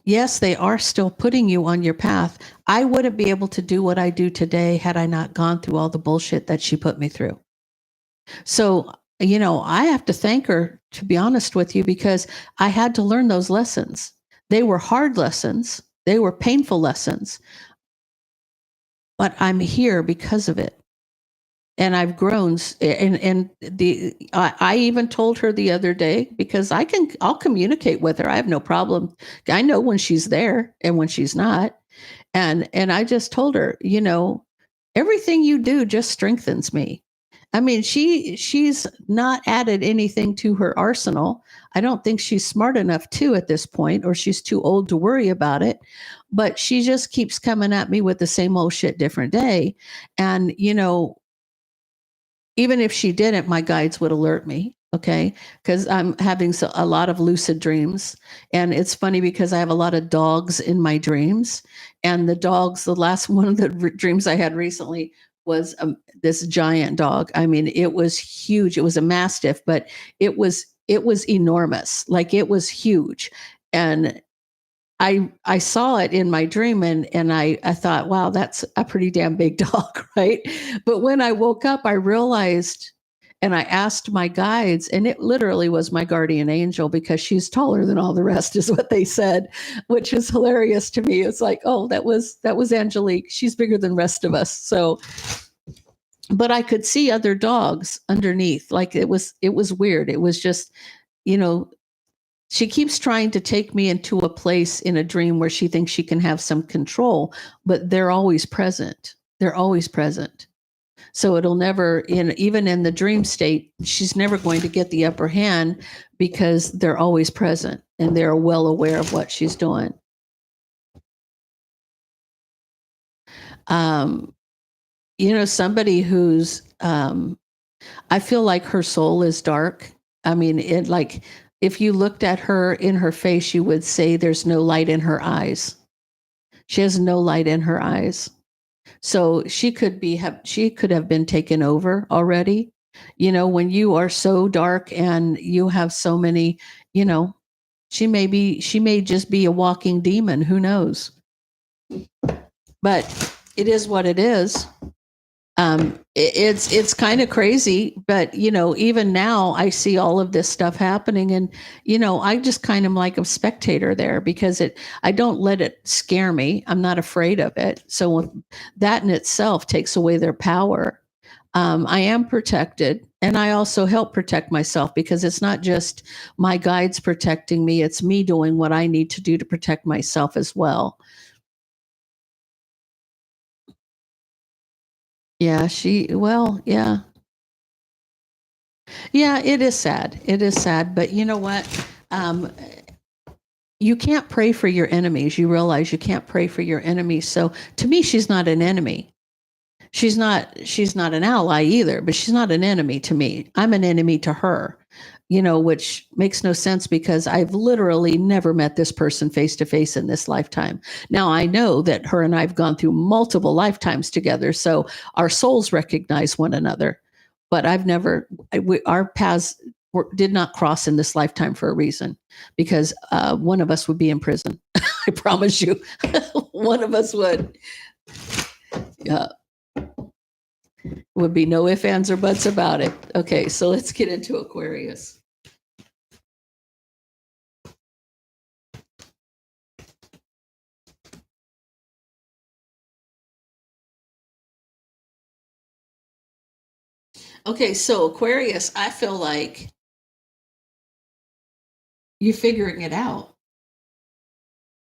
Yes, they are still putting you on your path. I wouldn't be able to do what I do today had I not gone through all the bullshit that she put me through. So, I have to thank her, to be honest with you, because I had to learn those lessons. They were hard lessons. They were painful lessons. But I'm here because of it. And I've grown. I even told her the other day, because I'll communicate with her. I have no problem. I know when she's there and when she's not. And I just told her, everything you do just strengthens me. I mean, she's not added anything to her arsenal. I don't think she's smart enough to at this point, or she's too old to worry about it. But she just keeps coming at me with the same old shit, different day. And, even if she didn't, my guides would alert me. Okay. Because I'm having a lot of lucid dreams. And it's funny because I have a lot of dogs in my dreams. And the dogs, the last one of the dreams I had recently was this giant dog. I mean, it was huge. It was a mastiff, but it was enormous. Like, it was huge. And I saw it in my dream, and I thought, wow, that's a pretty damn big dog, right? But when I woke up, I realized, and I asked my guides, and it literally was my guardian angel, because she's taller than all the rest, is what they said, which is hilarious to me. It's like, oh, that was Angelique. She's bigger than the rest of us. So, but I could see other dogs underneath. Like, it was weird. It was just, she keeps trying to take me into a place in a dream where she thinks she can have some control, but they're always present. They're always present. So it'll never, even in the dream state, she's never going to get the upper hand, because they're always present and they're well aware of what she's doing. Somebody who's, I feel like her soul is dark. I mean, if you looked at her in her face, you would say there's no light in her eyes. She has no light in her eyes. So she could have been taken over already. When you are so dark and you have so many, she may just be a walking demon. Who knows? But it is what it is. It's kind of crazy, but even now I see all of this stuff happening, and I just kind of like a spectator there, because I don't let it scare me. I'm not afraid of it. So that in itself takes away their power. I am protected, and I also help protect myself, because it's not just my guides protecting me, it's me doing what I need to do to protect myself as well. Yeah, yeah. Yeah, it is sad. It is sad. But you know what? You can't pray for your enemies. You realize you can't pray for your enemies. So to me, she's not an enemy. She's not an ally either, but she's not an enemy to me. I'm an enemy to her, which makes no sense, because I've literally never met this person face to face in this lifetime. Now, I know that her and I've gone through multiple lifetimes together, so our souls recognize one another, but our paths did not cross in this lifetime for a reason, because one of us would be in prison. I promise you, one of us would. Yeah. Would be no ifs, ands, or buts about it. Okay, so let's get into Aquarius. Okay, so Aquarius, I feel like you're figuring it out.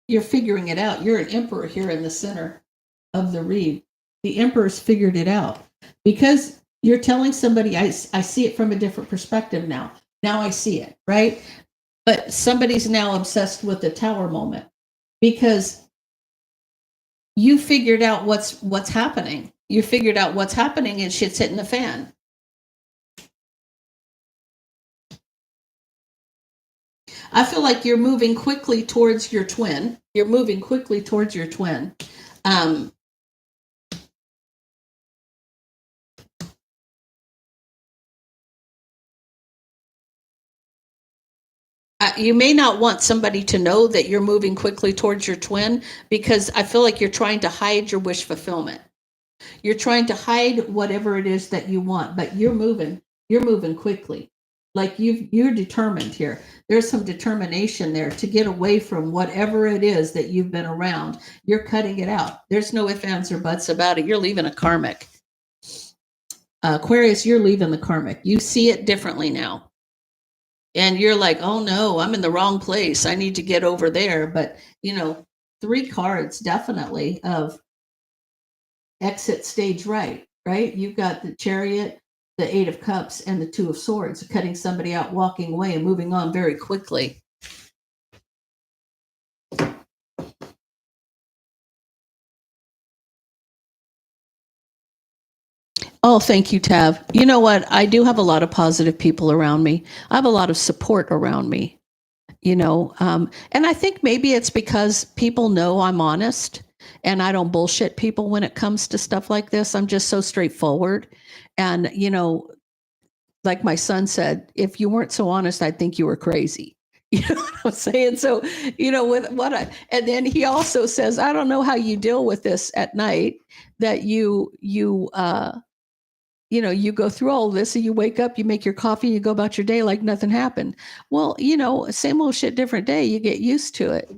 You're figuring it out. You're an emperor here in the center of the read. The emperor's figured it out, because you're telling somebody, I see it from a different perspective now. Now I see it, right? But somebody's now obsessed with the tower moment, because you figured out what's happening. You figured out what's happening and shit's hitting the fan. I feel like you're moving quickly towards your twin. You're moving quickly towards your twin. You may not want somebody to know that you're moving quickly towards your twin, because I feel like you're trying to hide your wish fulfillment. You're trying to hide whatever it is that you want, but you're moving quickly. Like you're determined here. There's some determination there to get away from whatever it is that you've been around. You're cutting it out. There's no ifs, ands, or buts about it. You're leaving a karmic. Aquarius, you're leaving the karmic. You see it differently now. And you're like, oh no, I'm in the wrong place. I need to get over there. But, 3 cards definitely of exit stage right? You've got the Chariot, the 8 of Cups, and the 2 of Swords, cutting somebody out, walking away, and moving on very quickly. Oh, thank you, Tav. You know what? I do have a lot of positive people around me. I have a lot of support around me, and I think maybe it's because people know I'm honest and I don't bullshit people when it comes to stuff like this. I'm just so straightforward. And, like my son said, if you weren't so honest, I'd think you were crazy. You know what I'm saying? So, with and then he also says, I don't know how you deal with this at night, that you go through all this and you wake up, you make your coffee, you go about your day like nothing happened. Well, same old shit, different day. You get used to it.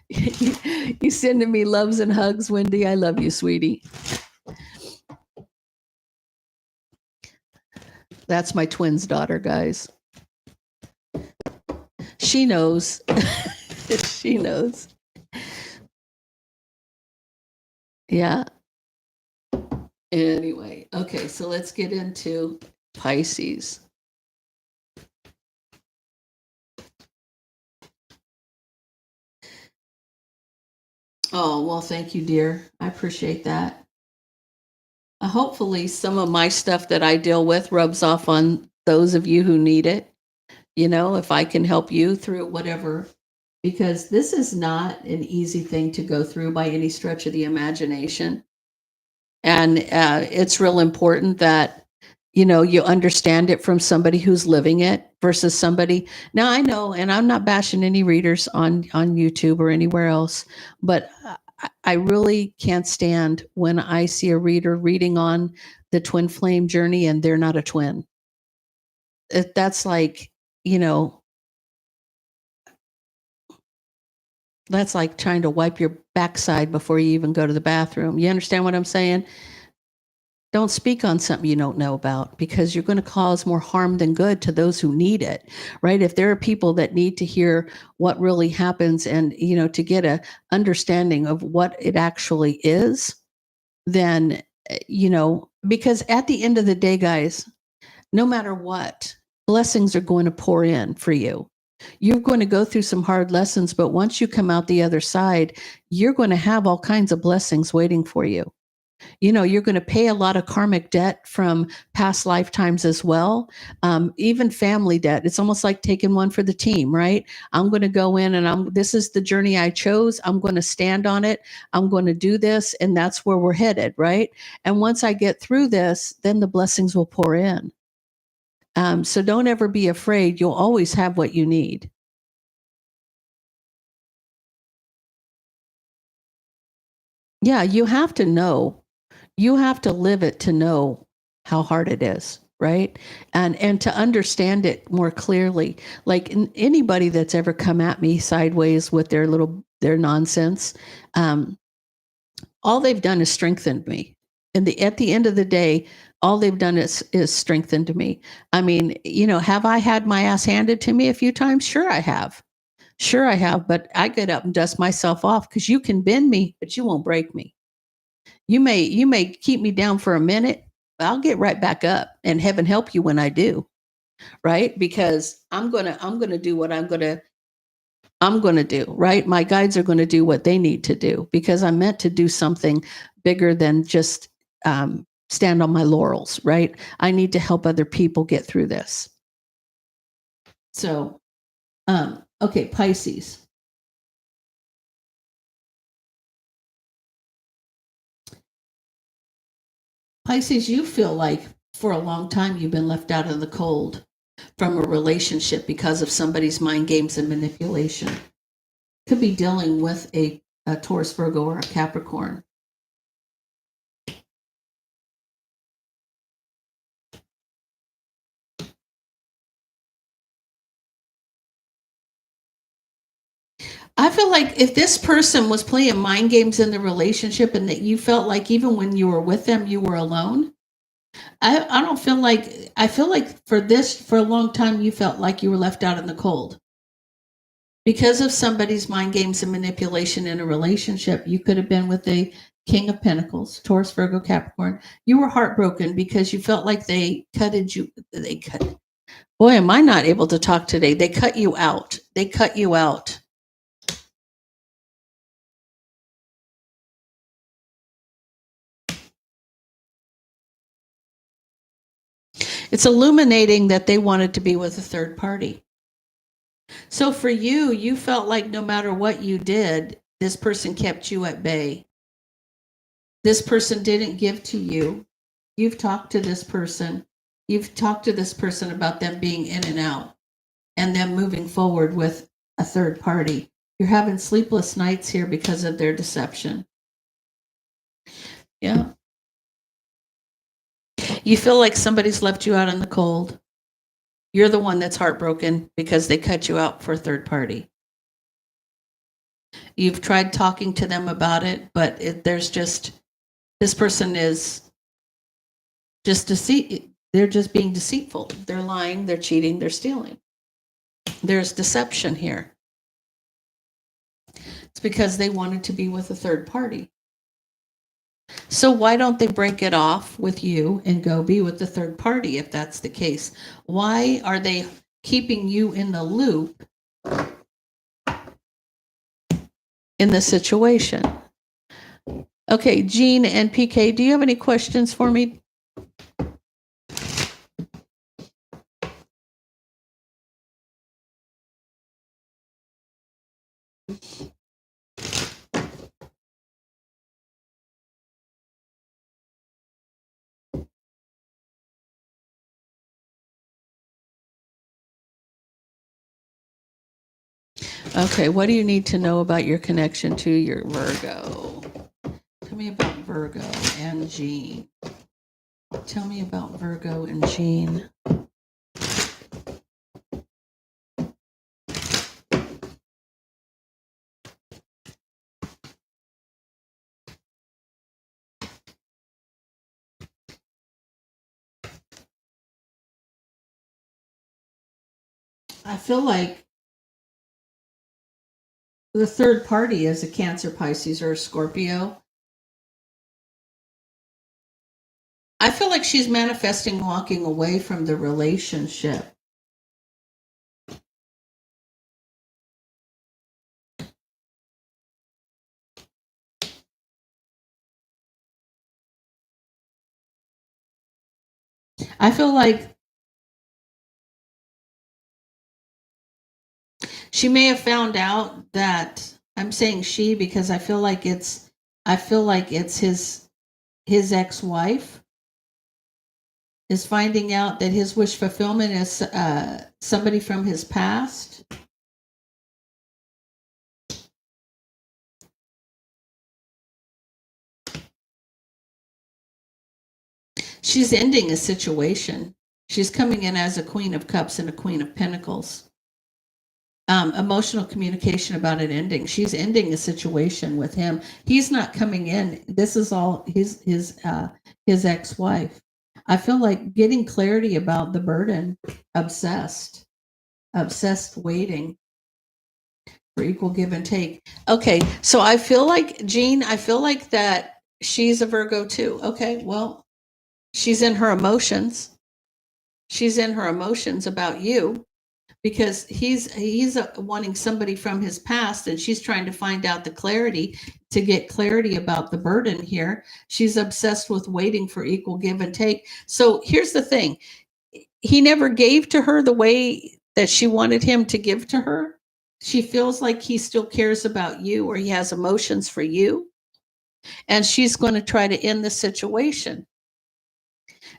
You sending me loves and hugs, Wendy. I love you, sweetie. That's my twin's daughter, guys. She knows. She knows. Yeah. Anyway, okay, so let's get into Pisces. Oh, well, thank you, dear. I appreciate that. Hopefully, some of my stuff that I deal with rubs off on those of you who need it. If I can help you through whatever, because this is not an easy thing to go through by any stretch of the imagination. And it's real important that, you understand it from somebody who's living it versus somebody. Now, I know, and I'm not bashing any readers on YouTube or anywhere else, but I really can't stand when I see a reader reading on the twin flame journey and they're not a twin. That's like, that's like trying to wipe your backside before you even go to the bathroom. You understand what I'm saying? Don't speak on something you don't know about, because you're going to cause more harm than good to those who need it, right? If there are people that need to hear what really happens and, to get a understanding of what it actually is, then, because at the end of the day, guys, no matter what, blessings are going to pour in for you. You're going to go through some hard lessons, but once you come out the other side, you're going to have all kinds of blessings waiting for you. You're going to pay a lot of karmic debt from past lifetimes as well. Even family debt. It's almost like taking one for the team, right? I'm going to go in and this is the journey I chose. I'm going to stand on it. I'm going to do this. And that's where we're headed, right? And once I get through this, then the blessings will pour in. So don't ever be afraid. You'll always have what you need. Yeah, you have to know. You have to live it to know how hard it is, right? And to understand it more clearly. Like anybody that's ever come at me sideways with their nonsense, all they've done is strengthened me. And at the end of the day, all they've done is strengthened me. I mean, have I had my ass handed to me a few times? Sure, I have. Sure, I have. But I get up and dust myself off, because you can bend me, but you won't break me. You may keep me down for a minute, but I'll get right back up, and heaven help you when I do. Right? Because I'm gonna do what I'm gonna I'm going to do, right? My guides are going to do what they need to do because I'm meant to do something bigger than just stand on my laurels, right? I need to help other people get through this. So, okay, Pisces. Pisces, you feel like for a long time you've been left out in the cold from a relationship because of somebody's mind games and manipulation. Could be dealing with a Taurus, Virgo, or a Capricorn. I feel like if this person was playing mind games in the relationship and that you felt like even when you were with them, you were alone, I don't feel like, I feel like for a long time, you felt like you were left out in the cold. Because of somebody's mind games and manipulation in a relationship, you could have been with a King of Pentacles, Taurus, Virgo, Capricorn. You were heartbroken because you felt like they cutted you. Boy, am I not able to talk today. They cut you out. They cut you out. It's illuminating that they wanted to be with a third party. So for you, you felt like no matter what you did, this person kept you at bay. This person didn't give to you. You've talked to this person. You've talked to this person about them being in and out and them moving forward with a third party. You're having sleepless nights here because of their deception. Yeah. You feel like somebody's left you out in the cold. You're the one that's heartbroken because they cut you out for a third party. You've tried talking to them about it, but there's just, this person is just they're just being deceitful. They're lying, they're cheating, they're stealing. There's deception here. It's because they wanted to be with a third party. So why don't they break it off with you and go be with the third party if that's the case? Why are they keeping you in the loop in the situation? Okay, Jean and PK, do you have any questions for me? Okay, what do you need to know about your connection to your Virgo? Tell me about Virgo and Jean. Tell me about Virgo and Jean. I feel like the third party is a Cancer, Pisces, or a Scorpio. I feel like she's manifesting walking away from the relationship. I feel like she may have found out that, I'm saying she because I feel like it's his ex-wife is finding out that his wish fulfillment is somebody from his past. She's ending a situation. She's coming in as a Queen of Cups and a Queen of Pentacles. Emotional communication about it ending. She's ending a situation with him. He's not coming in. This is all his ex-wife. I feel like getting clarity about the burden. Obsessed waiting for equal give and take. Okay, so I feel like Jean, I feel like that she's a Virgo too. Okay, well, she's in her emotions. She's in her emotions about you. because he's wanting somebody from his past, and she's trying to find out the clarity to get clarity about the burden here. She's obsessed with waiting for equal give and take. So here's the thing. He never gave to her the way that she wanted him to give to her. She feels like he still cares about you, or he has emotions for you, and she's going to try to end the situation.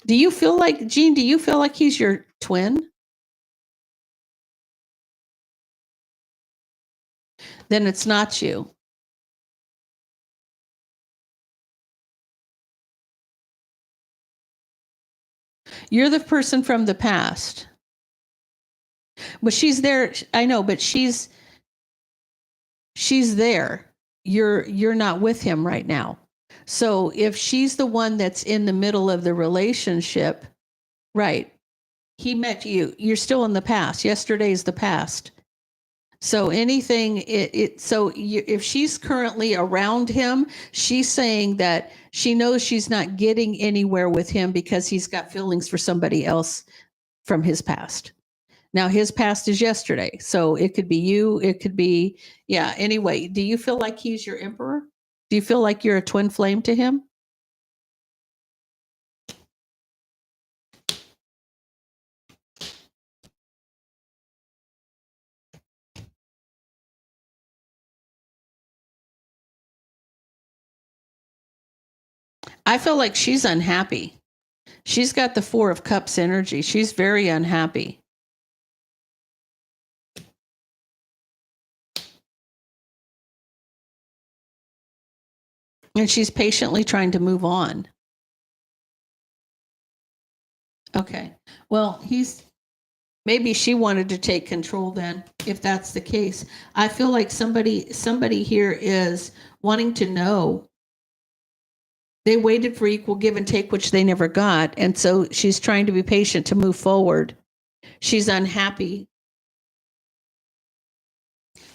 Do you feel like, Jean, do you feel like he's your twin? Then it's not you. You're the person from the past. But she's there. I know, but she's there. You're not with him right now. So if she's the one that's in the middle of the relationship, right? He met you. You're still in the past. Yesterday's the past. So anything, if she's currently around him, she's saying that she knows she's not getting anywhere with him because he's got feelings for somebody else from his past. Now his past is yesterday. So it could be you. It could be, yeah. Anyway, do you feel like he's your emperor? Do you feel like you're a twin flame to him? I feel like she's unhappy. She's got the 4 of Cups energy. She's very unhappy. And she's patiently trying to move on. Okay. Well, maybe she wanted to take control then, if that's the case. I feel like somebody here is wanting to know. They waited for equal give and take, which they never got. And so she's trying to be patient to move forward. She's unhappy.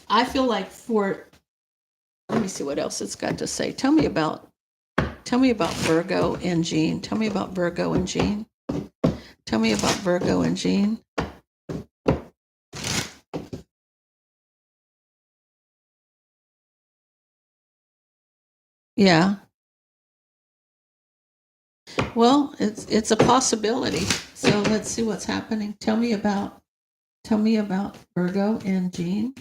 I feel like let me see what else it's got to say. Tell me about Virgo and Jean. Tell me about Virgo and Jean. Tell me about Virgo and Jean. Yeah. Well, it's a possibility. So let's see what's happening. Tell me about Virgo and Jean.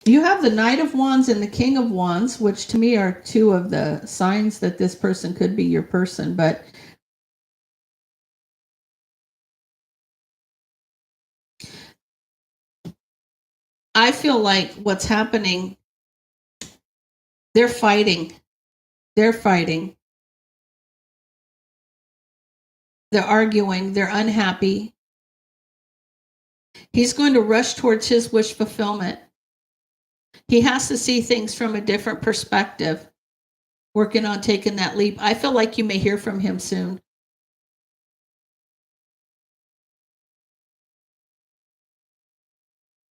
You have the Knight of Wands and the King of Wands, which to me are 2 of the signs that this person could be your person. But I feel like what's happening, they're fighting. They're fighting. They're arguing. They're unhappy. He's going to rush towards his wish fulfillment. He has to see things from a different perspective, working on taking that leap. I feel like you may hear from him soon.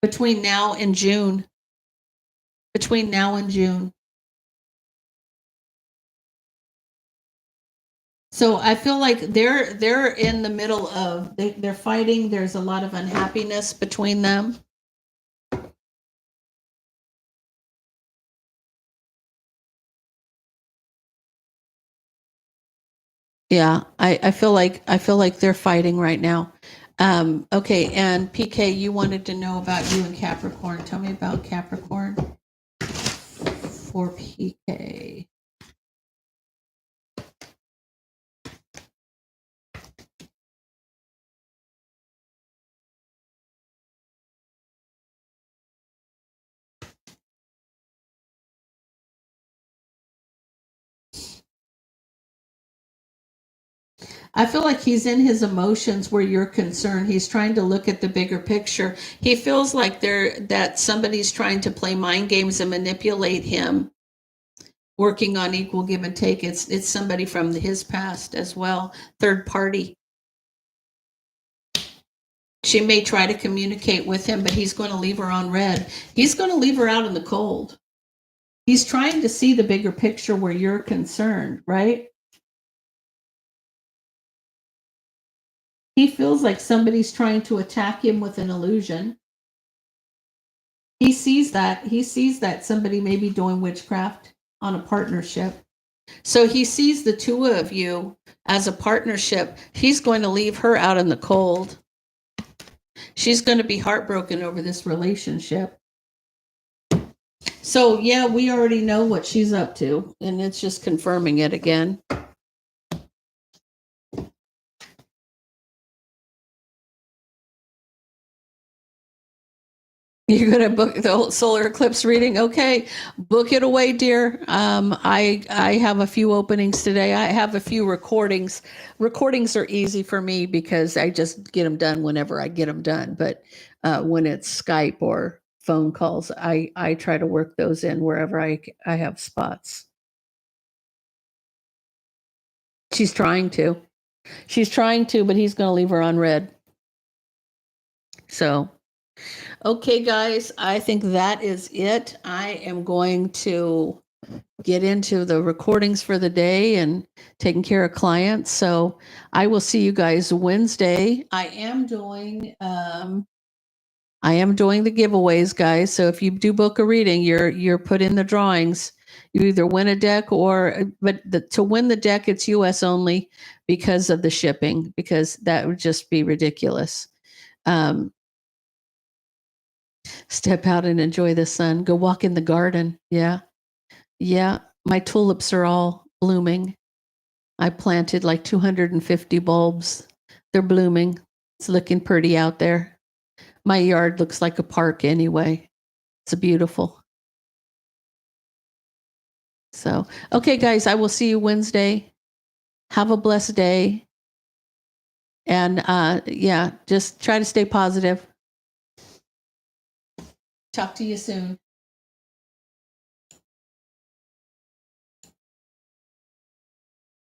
Between now and June. Between now and June. So I feel like they're in the middle of, they're fighting. There's a lot of unhappiness between them. Yeah, I feel like they're fighting right now. Okay, and PK, you wanted to know about you and Capricorn. Tell me about Capricorn for PK. I feel like he's in his emotions where you're concerned. He's trying to look at the bigger picture. He feels like that somebody's trying to play mind games and manipulate him, working on equal give and take. It's somebody from his past as well, third party. She may try to communicate with him, but he's going to leave her on red. He's going to leave her out in the cold. He's trying to see the bigger picture where you're concerned, right? He feels like somebody's trying to attack him with an illusion. He sees that. He sees that somebody may be doing witchcraft on a partnership. So he sees the two of you as a partnership. He's going to leave her out in the cold. She's going to be heartbroken over this relationship. So, yeah, we already know what she's up to, and it's just confirming it again. You're going to book the solar eclipse reading? Okay, book it away, dear. I have a few openings today. I have a few recordings. Recordings are easy for me because I just get them done whenever I get them done. But when it's Skype or phone calls, I try to work those in wherever I have spots. She's trying to. She's trying to, but he's going to leave her on red. So... okay, guys, I think that is it. I am going to get into the recordings for the day and taking care of clients. So I will see you guys Wednesday. I am doing the giveaways, guys. So if you do book a reading, you're put in the drawings. You either win a deck to win the deck, it's US only because of the shipping, because that would just be ridiculous. Step out and enjoy the sun. Go walk in the garden. Yeah. Yeah. My tulips are all blooming. I planted like 250 bulbs. They're blooming. It's looking pretty out there. My yard looks like a park anyway. It's beautiful. So, okay, guys, I will see you Wednesday. Have a blessed day. And yeah, just try to stay positive. Talk to you soon.